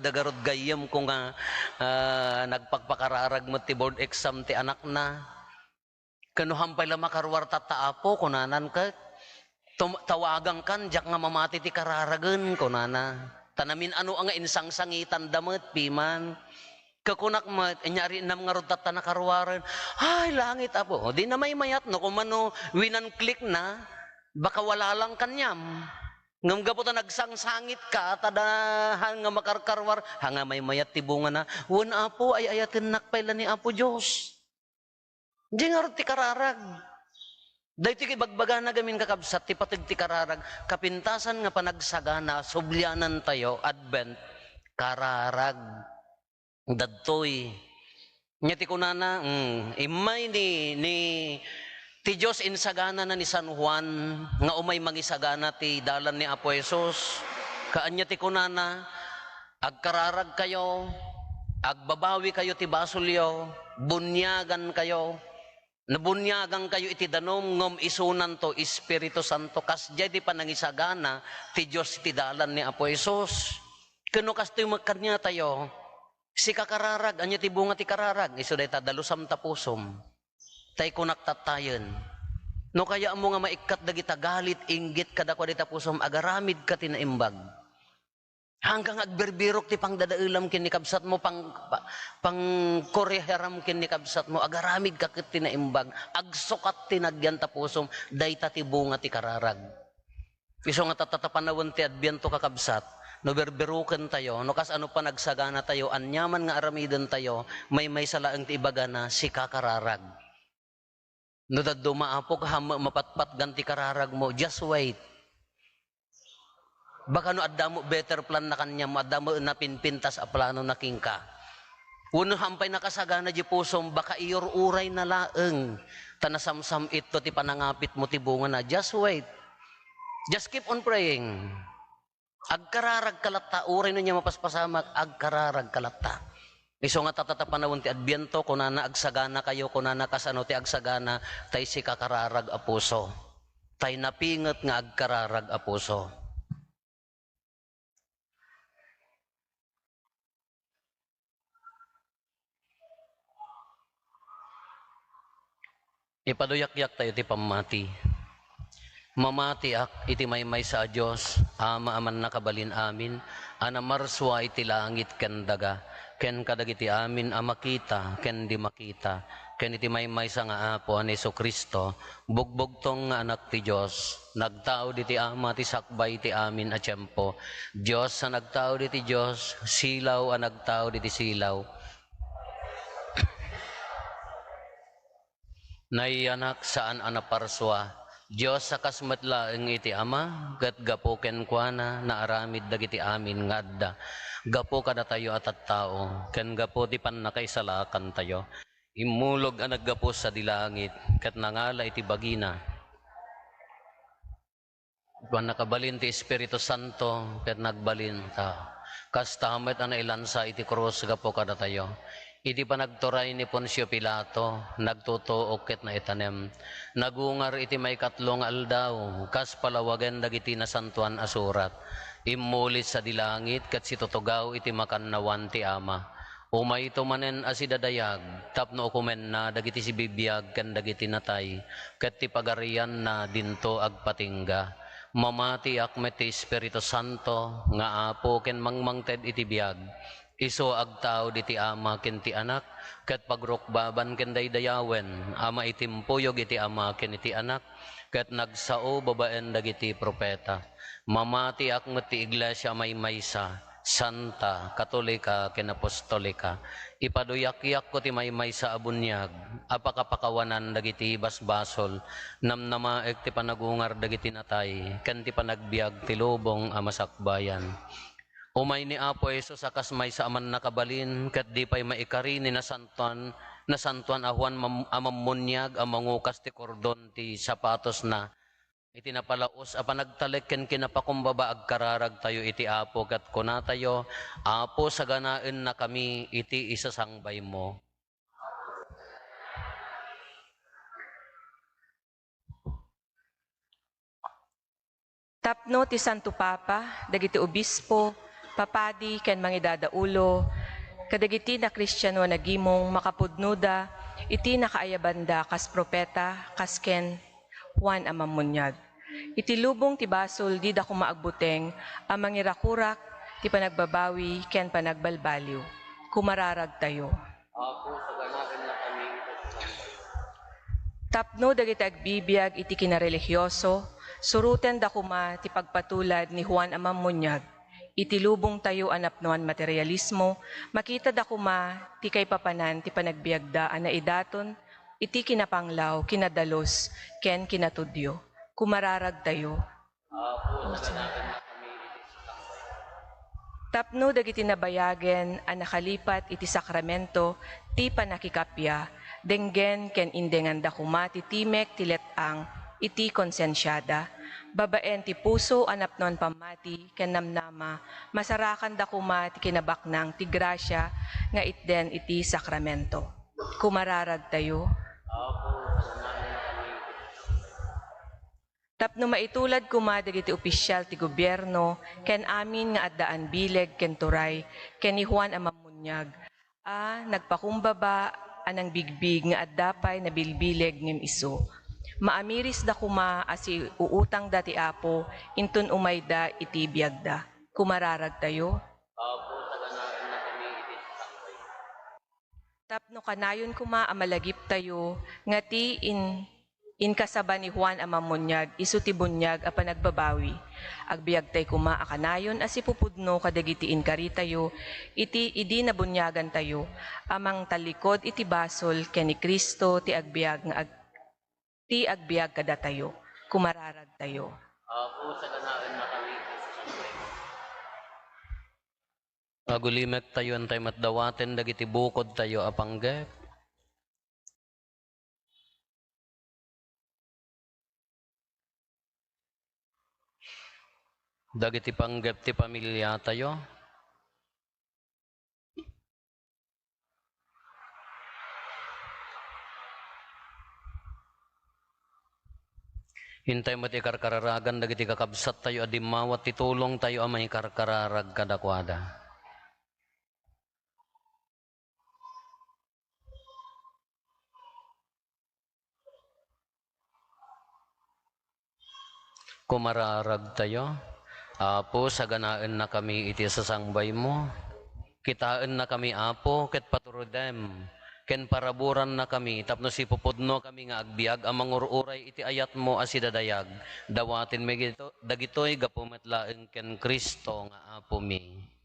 Dagarod gayam ko nga nagpagpakararag mo ti board exam ti anak na. Kanuhampay lang makarwar tataapo, kunanan ka. Tawagang kan, jak nga mamati ti kararagan, kunana. Tanamin ano ang insang-sangitan damat, piman. Kakunak mat, anyari nam nga rod tata nakarwaran. Ay, langit apo. O, di na may mayat, no? Kung ano, winan-click na, baka wala lang kanyam. Ngam gapo ta nagsangsangit ka, tadahan nga makarkarwar, hanga may mayat tibunga na, wan apo, ay ayatin nakpailan ni apo Diyos. Di nga rod ti kararag. Dahil ti bagbaga na gamin kakabsat, ti patig ti kararag, kapintasan nga panagsagana, sublyanan tayo, advent, kararag. Dadtoy. Nya ti kunana, imay ni ti Dios insagana na ni San Juan nga umay mangisagana ti dalan ni Apo Jesus. Kaanya ti kunana, agkararag kayo, agbabawi kayo ti basulyo, bunyagan kayo. Nabunyagan kayo iti danom ngom isunan to Espiritu Santo kasjay ti panangisagana ti Dios ti dalan ni Apo Jesus. Kano kastoy magkanya tayo? Si kakararag, anya ti bunga ti kararag, iso day tadalusam tapusom. Tay kunak tatayon. No kaya mo nga maikat dagita galit, inggit kada kwa di tapusom, agaramid ka tinaimbag. Hanggang agberbirok ti pangdadailam kin ni kabsat mo, pang koreheram kin ni kabsat mo, agaramid ka ket tinaimbag, agsukat tinagyan tapusom, day ti bunga ti kararag. Iso nga tatatapanawon ti adbiento kakabsat, no berberuken tayo, no kas ano pa nagsagana tayo, anyaman nga aramiden tayo, may salaang ti ibaga na si kakararag. No daddo maapok mapatpat ganti kararag mo, just wait. Baka no adamo better plan na kanya mo, adamo na pinpintas a plano na kingka. Uno hampay nakasagana di pusom, baka iyor uray na laeng, tanasamsam ito ti panangapit mo ti bunga na, just wait. Just keep on praying. Agkararag kalata, uray na niya mapaspasamak, agkararag kalata. Iso nga tatatapanawon ti adbiento, kunana agsagana kayo, kunana kasano ti agsagana, tay si kakararag a puso. Tay napinget nga agkararag a puso. Ipaduyak-yak tayo ti pamati. Mamati ak iti maymay sa Diyos, ama aman nakabalin amin, anamarswa iti langit ken daga, ken kadagiti amin amakita, ken di makita, ken iti maymay sa nga apo an Hesu Kristo, bugbog nga anak ti Diyos, nagtao diti ama ti sakbay ti amin a tiyempo, Diyos sa nagtao diti Diyos, silaw a nagtao diti silaw, naianak saan anaparswa, Diyos sa kasmatlaeng iti ama, gat gapo ken kuana, naaramid dagiti amin nga adda. Gapo kada tayo at tao, ken gapo di pan nakaisalakan tayo. Imulog ang naggapo sa dilangit, kat nangala iti bagina. Pan nakabalin ti Espiritu Santo, kat nagbalin ta. Kastamet ang nailansa iti krus, gapo kada tayo. Iti pa nagturay ni Poncio Pilato, nagtutuok ket na itanem. Nagungar iti may katlong aldaw, kas palawagan dagiti na santuan asurat. Imulit sa dilangit, kat situtugaw iti makannawan ti ama. Umay tumanen asidadayag, tapno ukumen na dagiti si bibiyag ken dagiti natay, ket ti pagarian na dinto agpatingga. Mamati akmet ti Espiritu Santo, nga apo ken mangmangted iti biyag. Iso agtao diti ama ken ti anak, ket pagrukbaban ken daydayawen, ama itimpuyog iti ama ken iti anak, ket nagsao babaen dagiti propeta. Mamati akmet ti iglesia maymaysa, santa, katolika ken apostolika. Ipaduyak-yak ko ti maymaysa a bunyag, apakapakawanan dagiti basbasol, namnamaek ti panagungar dagiti natay, ken ti panagbiag ti lubong a masakbayan. Umay ni Apo Jesus akas may sa aman nakabalin, kat di pa'y maikari ni nasantuan ahuan amamunyag, amangukas ti kordon ti sapatos na, iti napalaos apan nagtalek ken kinapakumbaba agkararag tayo iti Apo kat kuna tayo Apo saganaen na kami iti isasangbay mo. Tapno ti Santo Papa, dagiti obispo, papadi ken mangidadaulo, kadagiti na Kristiyano nagimong makapudnuda, iti nakaayabanda kas propeta, kas ken Juan Amamunyag. Iti lubong ti basol di dako maagbuteng, ang mangirakurak, ti panagbabawi, ken panagbalbaliw. Kumararag tayo. Apo saganaen na kami iti isasangbay. Tapno dagiti agbibiag iti kinarelihiyoso, suruten da kuma ti pagpatulad ni Juan Amamunyag. Iti lubong tayo anapnuan materialismo, makita da kuma ti kay papanan ti panagbiagda na idaton, iti kinapanglaw, kinadalos, ken kinatudyo. Kumararag tayo. Apo saganaen na kami iti isasangbay. Tapno dagiti nabayagen a nakalipat iti sakramento ti panakikapya, denggen ken indengan da kuma ti timek ti letang iti konsensyada, babaen ti puso anapnon pamati ken namnama, masarakan da kuma ti kinabaknang ti grasya nga itden iti sakramento. Kumararag tayo. Apo saganaen na kami iti isasangbay. Tapno maitulad kuma dagiti opisyal ti gobyerno ken amin nga addaan bileg ken turay ken ni Juan Amamunyag nagpakumbaba anang bigbig nga addapay na bilbileg ngem isu. Maamiris da kuma asi uutang da ti Apo intun umayda iti biagda. Kumararag tayo. Apo saganaen na kami iti isasangbay. Tapno kanayon kuma amalagip tayo nga ti inkasaba ni Juan Amamunyag isu ti bunyag a panagbabawi. Agbiag tay kuma akanayon asi pupudno kadagiti inkari tayo iti idi na bunyagan tayo amang talikod iti basol ken ni Kristo ti agbiag kada tayo. Kumararag tayo. Apo saganaen na kami iti isasangbay. Agulimek tayo antay matdawaten dagiti bukod tayo apanggep. Dagiti panggep ti pamilya tayo. Hintay mo ti karkararagan dagiti kakabsat tayo adimawat ti tulong tayo amay karkararag kadakwada. Kumararag tayo. Apo saganaen na kami iti sasangbay mo. Kitaan na kami Apo ket paturodem. Ken paraburan na kami tapno si pupudno kami nga agbiag amang ururay iti ayat mo asidadayag. Dawatin mi dagitoy gapumetlaeng ken Kristo nga Apo mi.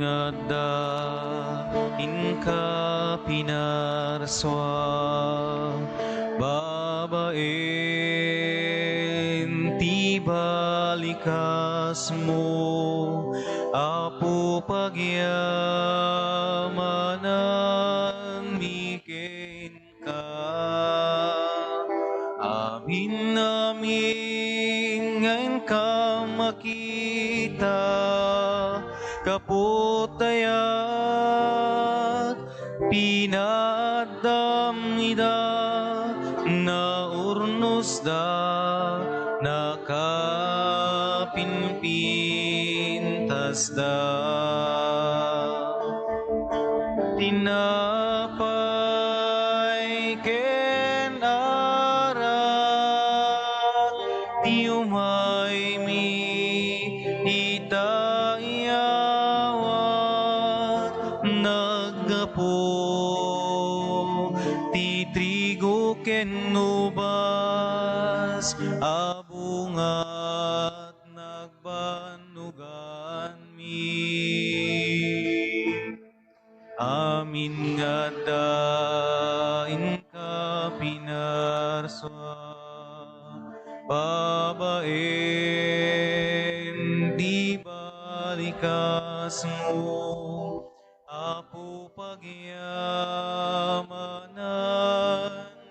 Ngada inka pinarswa babaen ti balikas mo Apo pagyamanan miken ka amin namin ngayon ka makita kaputayat pinadam ida na urnos da nakapinpintas da tinapay ken arat ti umay mi itayawat naggapo ti trigo ken ubas abungat nagbanugan mi amin nga dain ka pinarswa babaen, di balikas mo, Apo pagyamanan,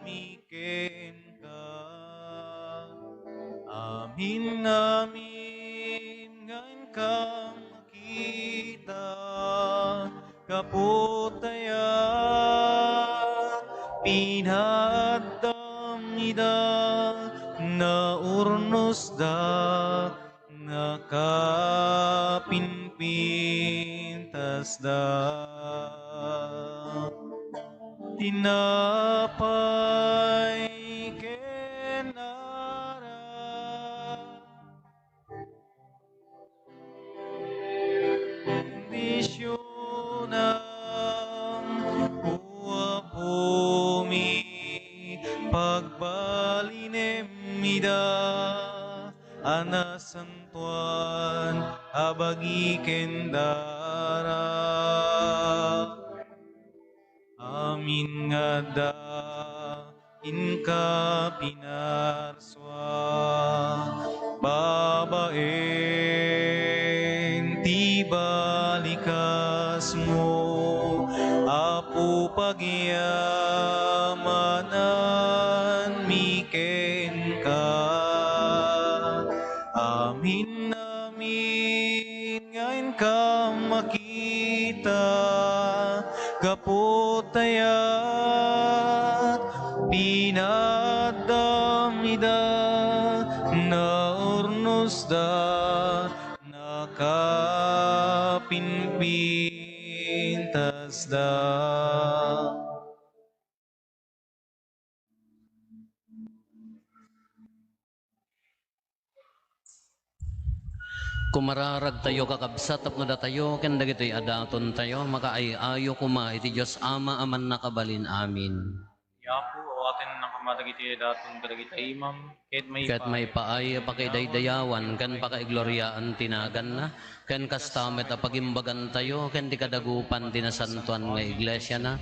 miken ka. Amin, amin, ngayon kang makita, kaputaya, pinadam ida, na urnos da, nakapinpintas da. Tinapay kenara, kondisyonan uapumi, pagbalinem ida, anasantuan abagi kendara. Amin nga da, inka pinarswa, babaen, ti balikas mo, Apo pagyamanan, miken ka. Amin, amin, ngayon ka makita, kaputayat, pinadamida, na urnos da, nakapinpintas da. Kumararag tayo kakabsat tapno da tayo ken dagitoy adaton tayo makaayo kuma iti Dios Ama aman nakabalin amin. Yapo o atin ng kamadagiti daton kadagita imam, Ket may paay pakidaydayawan ken pakaigloryaan tinagan na ken kastamet a pagimbagan tayo ken di kadagupan tinasantuan nga iglesia na.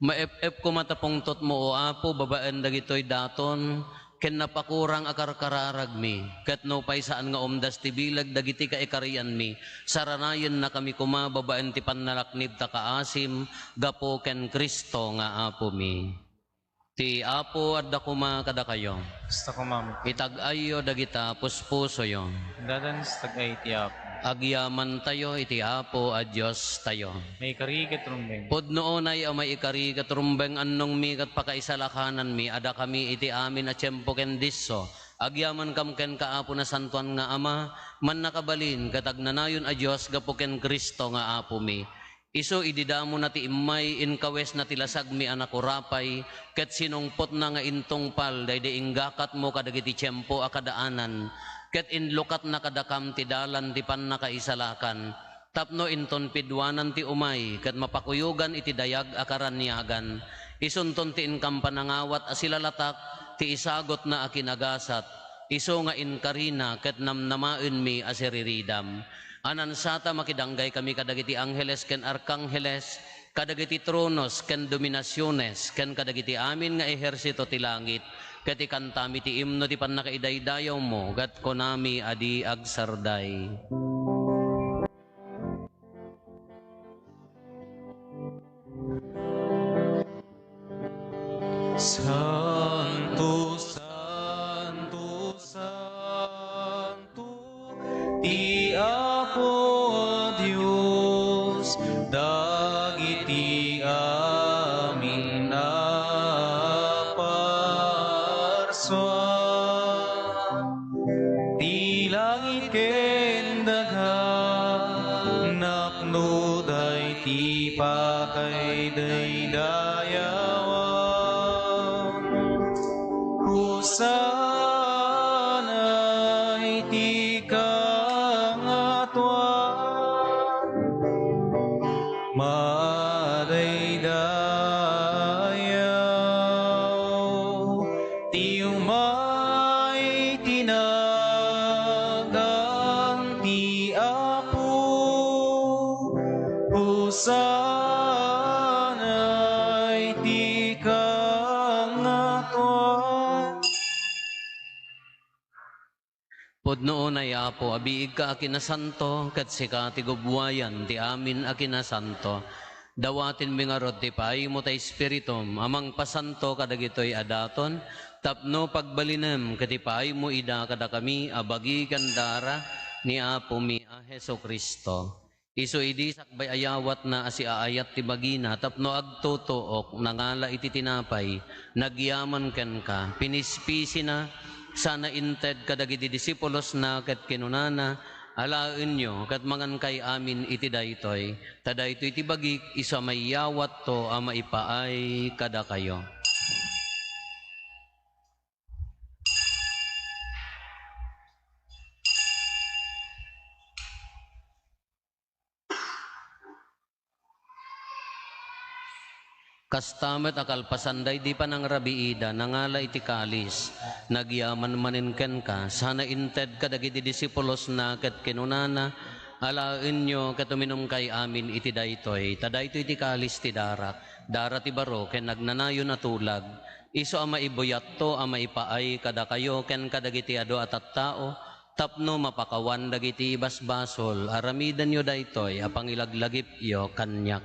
Maep kumatapungtot mo o Apo babaen dagitoy daton ken napakurang akarkararag mi ket no pay saan nga umdas ti bilag dagiti kaikarian mi saranayen na kami kuma babaen ti pannalaknib ta kaasim gapo ken Kristo nga Apo mi. Ti Apo adda kuma kada kayo. Basta ko ma'am, Itag-ayo dagita puspuso yo. dadan sa tagay ti Apo. Agyaman tayo iti Apo a Dios tayo. May karigat rumbeng. Pudno onay amay ikari katrumbeng annong mi kat pakaisalakanan mi ada kami iti amin a tiyempo ken disso. Agyaman kam ken kaapo na santuan nga Ama man nakabalin katagnanayon a Dios gapo ken Kristo nga Apo mi. Iso ididamo na ti imay inkawes na tilasag mi anak urapay ket sinungpot na nga intungpal dayde inggakat mo kadagiti tiyempo a kadaanan. Ket inlukat na kadakam ti dalan ti pan nakaisalakan. Tapno inton pidwanan ti umay, ket mapakuyugan iti dayag akaranyagan. Isunton ti inkam panangawat asilalatak, ti isagot na akinagasat. Iso nga inkarina, ket namnamaen mi asiriridam. Anansata makidanggay kami kadagiti angheles ken arkangheles, kadagiti tronos ken dominasyones, ken kadagiti amin nga ehersito ti langit. Kati kantami ti imno ti pannakaidaydayaw mo, gat konami adi agsarday. Santo, Santo, Santo, ti Apo a Dios, dagiti amin naparswa. Ti langit ken dagha, napno day ti pakaidaydayawon. Husanay ti kangatuan, madaydayaw, ti umay tinagan ti Apo. Husanay ti kangatuan. Pudnoon ay Apo, abiig ka akina santo, kat sika ti gubwayan, ti amin akina santo. Dawatin mingarot ti paay mo ta espiritum, amang pasanto kadagitoy adaton, tapno pagbalinem, kati paay mo ida kada kami, abagi kandara, ni Apo mi a Heso Kristo. Iso idi sakbay ayawat na asi aayat ti bagina, tapno agtutuok, nangala iti tinapay, nagyaman ken ka, pinispisi na, sana inted kadagiti disipulos na ket kinunana, alaen nyo kat mangan kay amin iti daytoy, tadaytoy iti bagik isa mayawat to a maipaay kada kayo. Kastamet akal pasanday di pa ng rabiida, nangala iti kalis, nagyaman maninken ka, sana inted kadagiti disipulos na ket kinunana, alaen nyo katuminom kay amin iti daytoy, tadaytoy iti kalis ti darat, darat ti baro, ken nagnanayo na tulag, iso ama ibuyat to, ama ipaay kada kayo, ken kadagiti ado at tao, tapno mapakawan dagiti basbasol, aramidan nyo daytoy, apang ilaglagip yo kanyak.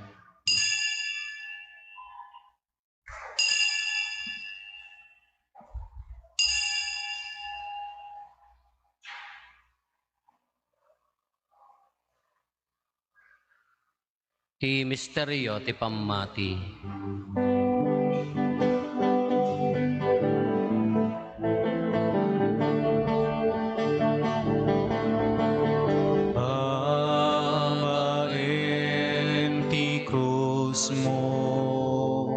Ti misteryo ti pammati. Amaen ti krus mo,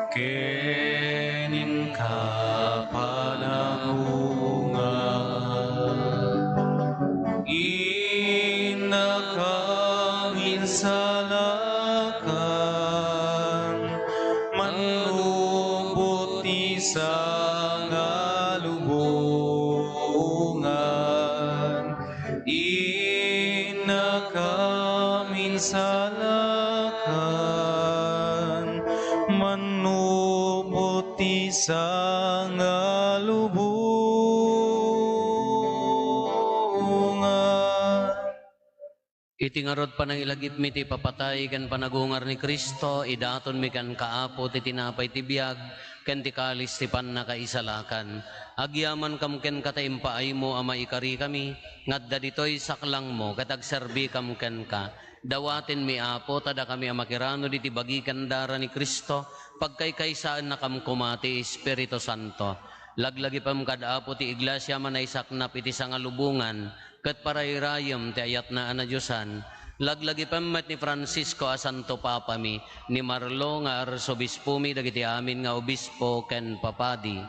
kenin ka panangungan, inakaminsalakang manubot ti sangalubungan, inakaminsalakang manubot ti sangalubungan. Iti ngarod pa nang ilagip mi ti papatay ken panagungar ni Kristo, idaton mi kan kaapo ti tinapay ti biag, ken ti kalis ti pannakaisalakan. Agyaman kam ken kataimpaay mo ama ikari kami, ngadda ditoy saklang mo, katagserbi kam ken ka. Dawatin mi Apo, tada kami amakirano di ti bagi kandara ni Kristo, pagkaykaysaan na kam kumati Espiritu Santo. Laglagi pam kadapo ti iglesia manay saknap iti sangalubungan, ket parayrayam ti ayat na anadyosan, laglagi pammet ni Francisco a Santo Papa mi, ni Marlo nga arsobispo mi dagiti amin nga obispo ken papadi.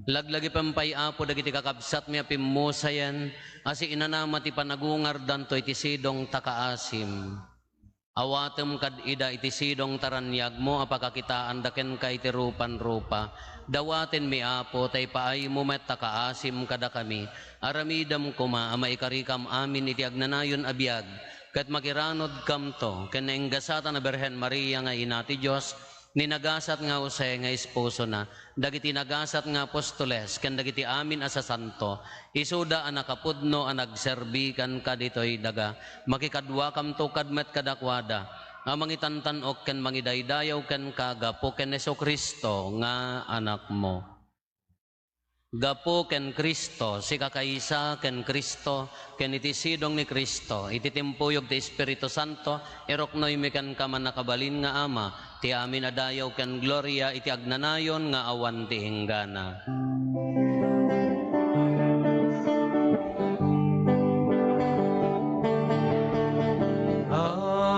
Laglagi pampay Apo dagiti kakabsat mi apimmusayan, asi inanama ti panagungar danto iti sidong takaasim. Awatem kad ida iti sidong taranyag mo apakakitaan daken kay ti rupan-rupa. Dawaten mi Apo tay paay mo met takaasim kada kami. Aramidam kuma ama ikarikam amin iti agnanayon abiyag. Ket makiranod kam to ken enggasatan na Berhen Maria nga ina ti Dios, ninagasat nga Jose nga esposo na, dagiti nagasat nga apostoles ken dagiti amin asa santo, isuda a nakapudno a nagserbi kan kaditoy daga, makikadwa kam to kadmet kadakwada, nga mangitantanok ken mangidaydayaw ken kagapo ken Heso Kristo nga anak mo. Gapo ken Kristo, si kakaisa ken Kristo, ken iti sidong ni Kristo, iti timpuyog ti Espiritu Santo, eroknoy mi ken kaman nakabalin nga ama, ti amin adayaw ken gloria, iti agnanayon nga awan ti hinggana. Amen.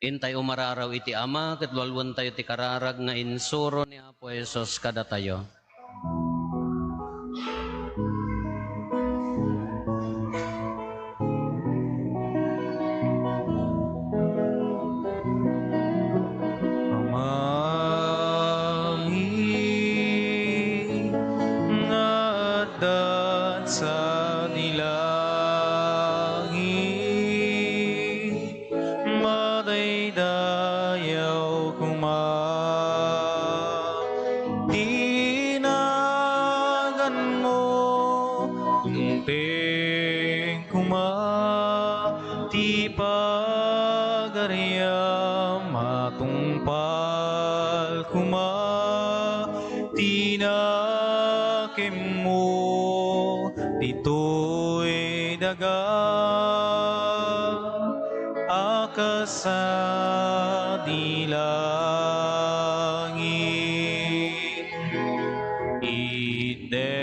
Intay umararaw iti ama, ket lulwan tayo ti kararag nga insuro ni Apo Hesus kada tayo. Amangin nadat sa dilangit, madayday ti pagariam matungpal kuma tinakim mo dito'y daga akasa dilangit idem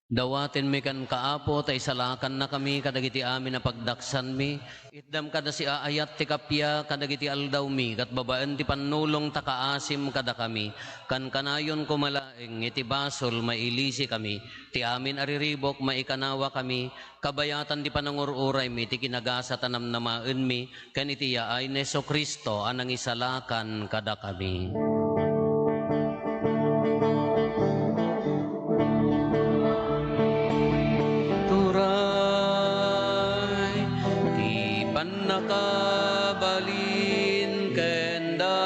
Dawaten mi kan kaapo, ta isalakan na kami, kadagiti amin na pagdaksan mi. Itdam kada si aayat ti kapya, kadagiti aldaw mi, kat babaan ti panulong ta kaasim kada kami. Kan kanayon kumalaeng, iti basol, mailisi kami. Ti amin ariribok, maikanawa kami. Kabayatan ti panangururay mi, ti kinagasa tanam namaan mi. Kan iti yaay Neso Kristo, anang isalakan kada kami. Nakabalin kendayaw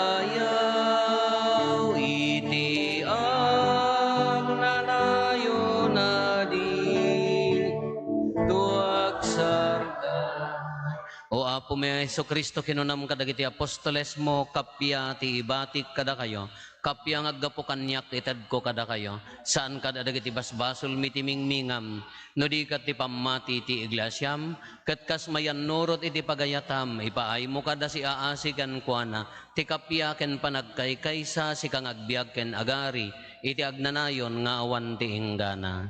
iti agnanayo na di tuag sarda. O Apo may Hesus Kristo kinunam kadagiti apostoles mo kapya ti ibatik kada kayo. Kapya ngaggapo kanyak itad ko kada kayo. Saan kada dagiti basbasol mitimingmingam. No di kat ti pamati ti iglesyam. Kat kas mayan nurot iti pagayatam. Ipaay mo kada si aasi kan kuana. Ti kapya ken panagkaykaysa si kang agbiag ken agari. Iti agnanayon nga awan ti inggana.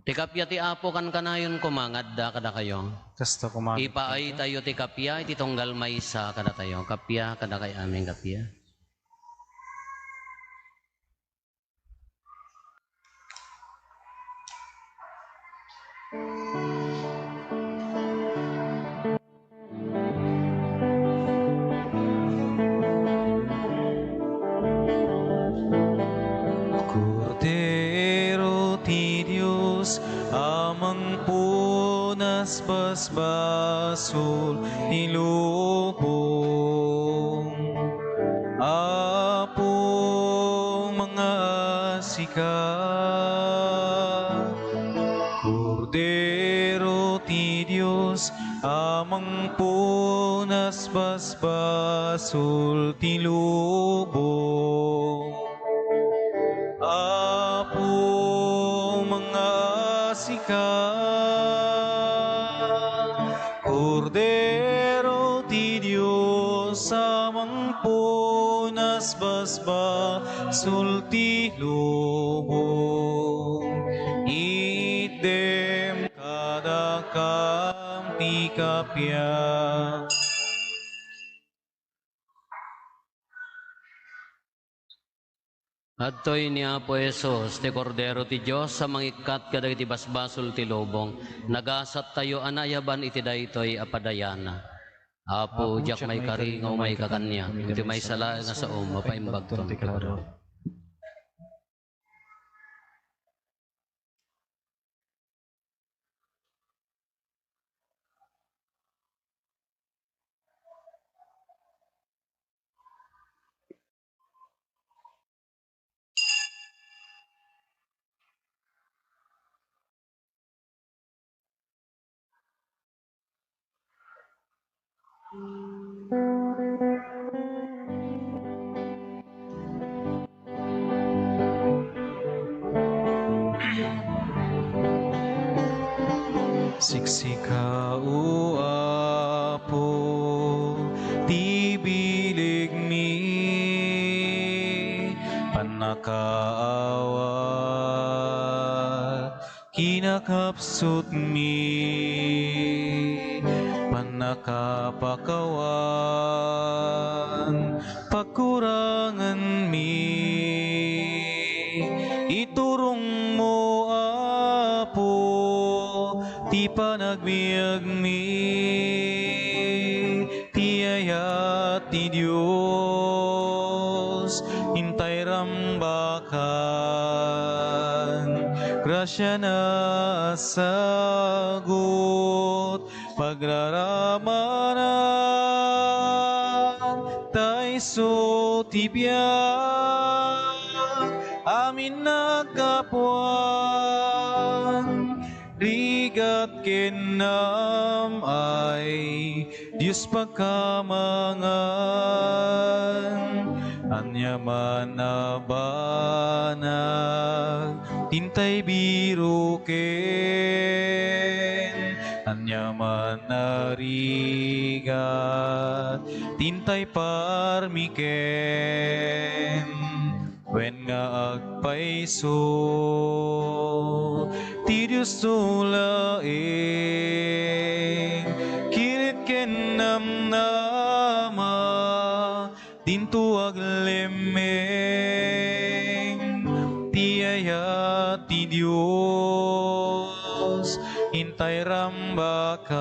Ti kapya ti Apo kan kanayon kumangadda kada kayo. Kasta kumain. Ipaay tayo ti kapya iti tunggal maysa kada tayo. Kapya kada kay aming kapya. Cordero ti Diyos, amang punas basbasul nilubong. Apo mga sika, Cordero ti Diyos, amang punas basbasul nilubong. Apo mga sika, Cordero ti Diyos, amang punas basbasul ti lubong. Idem kada kam ti kapya. Adtoy ni Apo Hesus, ti Kordero ti Diyos, sa mangikat kadagiti basbasol ti lobong, nagasat tayo anayaban iti daytoy apadayana. Apo, jak may karingaw may kakanya, iti may sala nga sa mapaimbag ton ti Kordero. Siksika o Apo, ti bilig mi, panakaawat, kinakapsot mi, panakapakawan, pagkurangan mi, iturong mo Apo, ti panagbiag mi, ti ayat ti Diyos, hintay rambakan, grasya na sagot, pagraramanan, tayso ti biyak, amin nagkapuan, rigat kenam ay Diyos pagkamangan, anyaman na banag, tintay biruken, anyaman na rigat, tintay parmiken, wen nga agpaiso, ti Diyos tulaeng, kilit ken namnama, dinto aglemeng, ti ayat ti Diyos, hintay rambakan,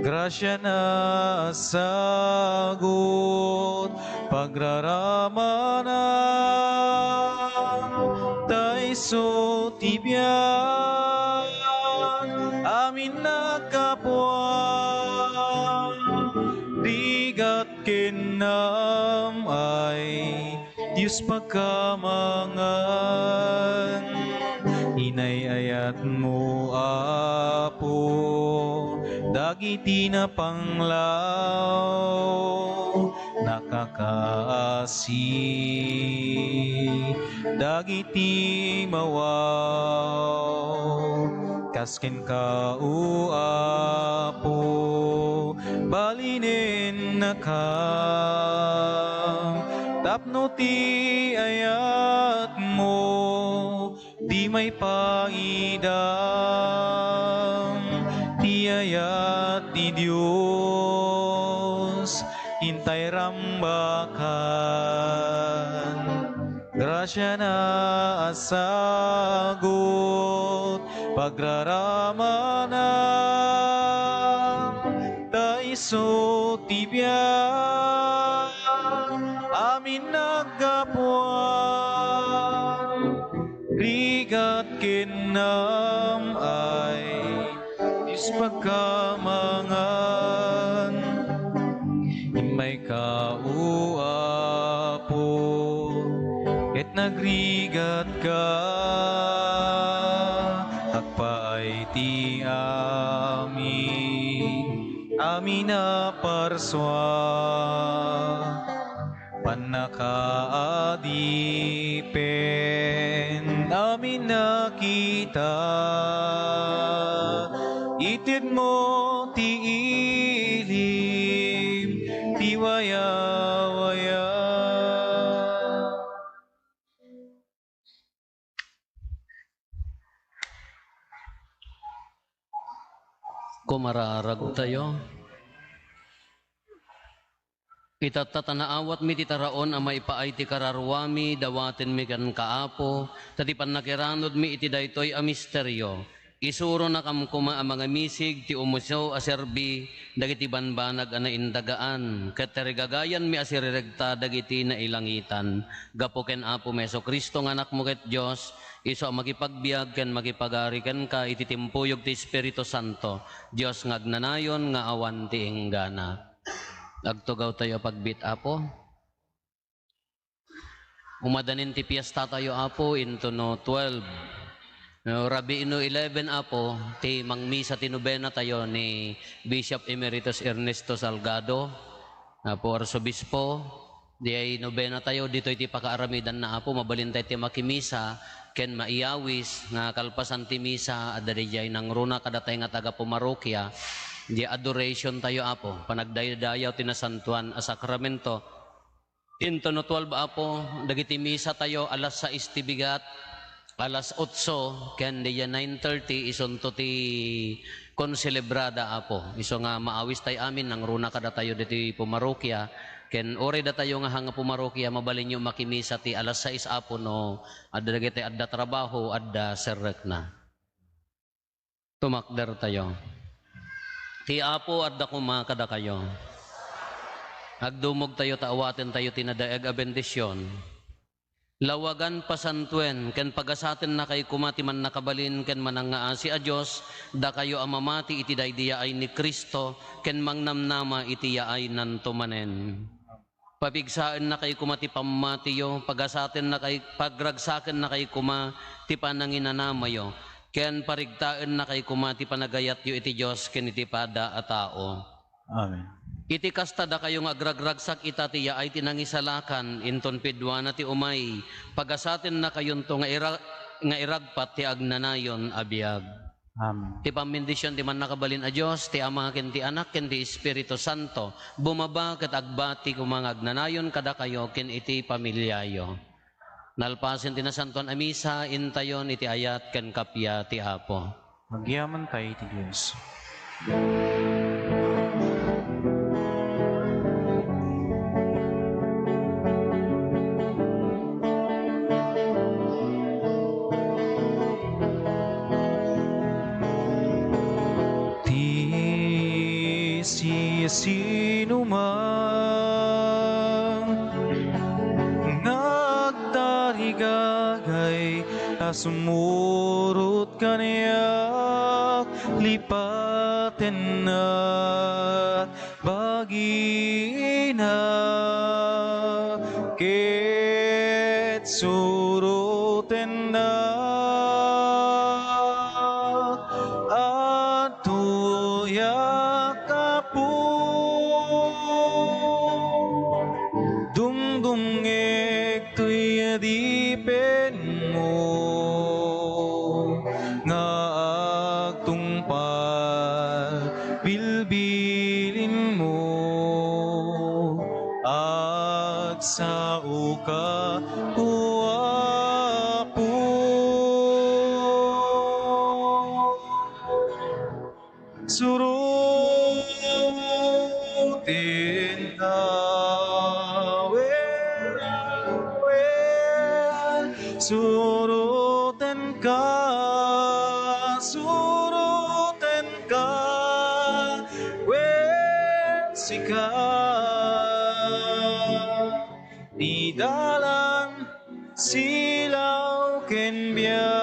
grasya na sagot, pagraramanan, tayso ti biyak, amin nagkapuan, rigat kenam ay Diyos pagkamangan, inayayat mo Apo, dagiti na panglaw, nakakaasi, dagiti mawaw, kasken ka o Apo, balinen na ka, tapno ti ayat mo, di may paidam, ti ayat ti Diyos, hintay rambakan, grasya na asagot, pagraramanan, tayso ti biyak, amin nagkapuan, rigat kenam ay Diyos pagkamangan, himay ka o Apo, ket nagrigat ka, agpaay ti amin na parswa, panakaadipen, amin nakita, itid mo ti ilim, ti waya-waya. Kumararag tayo. Itatatanaawat mi ti taraon ang maipaay ti kararwami, dawaten mi kan kaapo, tati panakiranod mi iti daytoy a misteryo. Isuro na kamkuma ang mga misig ti umusyo a serbi, dagiti banbanag a naindagaan, ket tarigagayan mi asiriregta dagiti na ilangitan. Gapo ken Apo Meso Kristo nga anak mo ket Dios, iso ang makipagbiag ken makipagari ken ka iti timpuyog ti Espiritu Santo, Dios ngagnanayon nga awan ti enggana. Agtugaw tayo pagbit Apo. Umadanin ti piyesta tayo Apo into no 12. No, Rabiino 11 apo, ti mangmisa tinubena tayo ni Bishop Emeritus Ernesto Salgado, apo Arsobispo, di ay nobena tayo, dito iti pakaaramidan na apo, mabalintay ti makimisa, ken maiyawis, nga kalpasan ti misa, adarijay nang runa kadatay nga taga pumarokya, di adoration tayo apo, panagdaydayaw tinasantuan a sakramento, into no 12 apo, dagiti misa tayo, alas 6 ti bigat, alas 8, ken diya 9:30 isunto ti konselebrada apo. Iso nga maawis tay amin nang runa kada tayo diti pumarokya. Ken ore da tayo nga hanga pumarokya mabalin nyo makimisa ti alas 6 apo no adda dagiti adda trabaho adda serrek na. Tumakder tayo. Ti apo adda kuma kada kayo. Agdumog tayo taawaten tayo tinadaeg a bendisyon. Lawagan pasantuen, ken pagasaten na kay kumati man nakabalin, ken manangaasi a Diyos, da kayo amamati iti daydiya ay ni Kristo, ken mangnamnama iti yaay nantumanen. Pabigsaan na kay kumati pamatiyo, pagasaten na kay pagragsaken na kay kumati pananginanamayo, ken parigtaan na kay kumati panagayat yo iti Diyos, ken iti pada a tao. Amen. Iti kastada kayong agragragsak itatiya ay tinangisalakan inton pidwa na ti umay pagasaten na kayon to nga iragpat ti agnanayon abiyag. Amen. Ti pamindisyon ti man nakabalin a Diyos ti Ama ken ti Anak ken ti Espiritu Santo bumaba ket agbati kumang agnanayon kada kayo ken iti pamilyayo. Nalpasen ti nasantuan a misa intayon iti ayat ken kapya ti Apo. Magyaman tayo ti Diyos. Sino man nagdarigagay sumurot kaniya lipaten na bagina ket suroten na atuya kapu dungdungek tuya dipen mo nga agtungpal bilbilin mo agsao ka uapo surutin ka suruten ka wesika di dalan silaw ken biya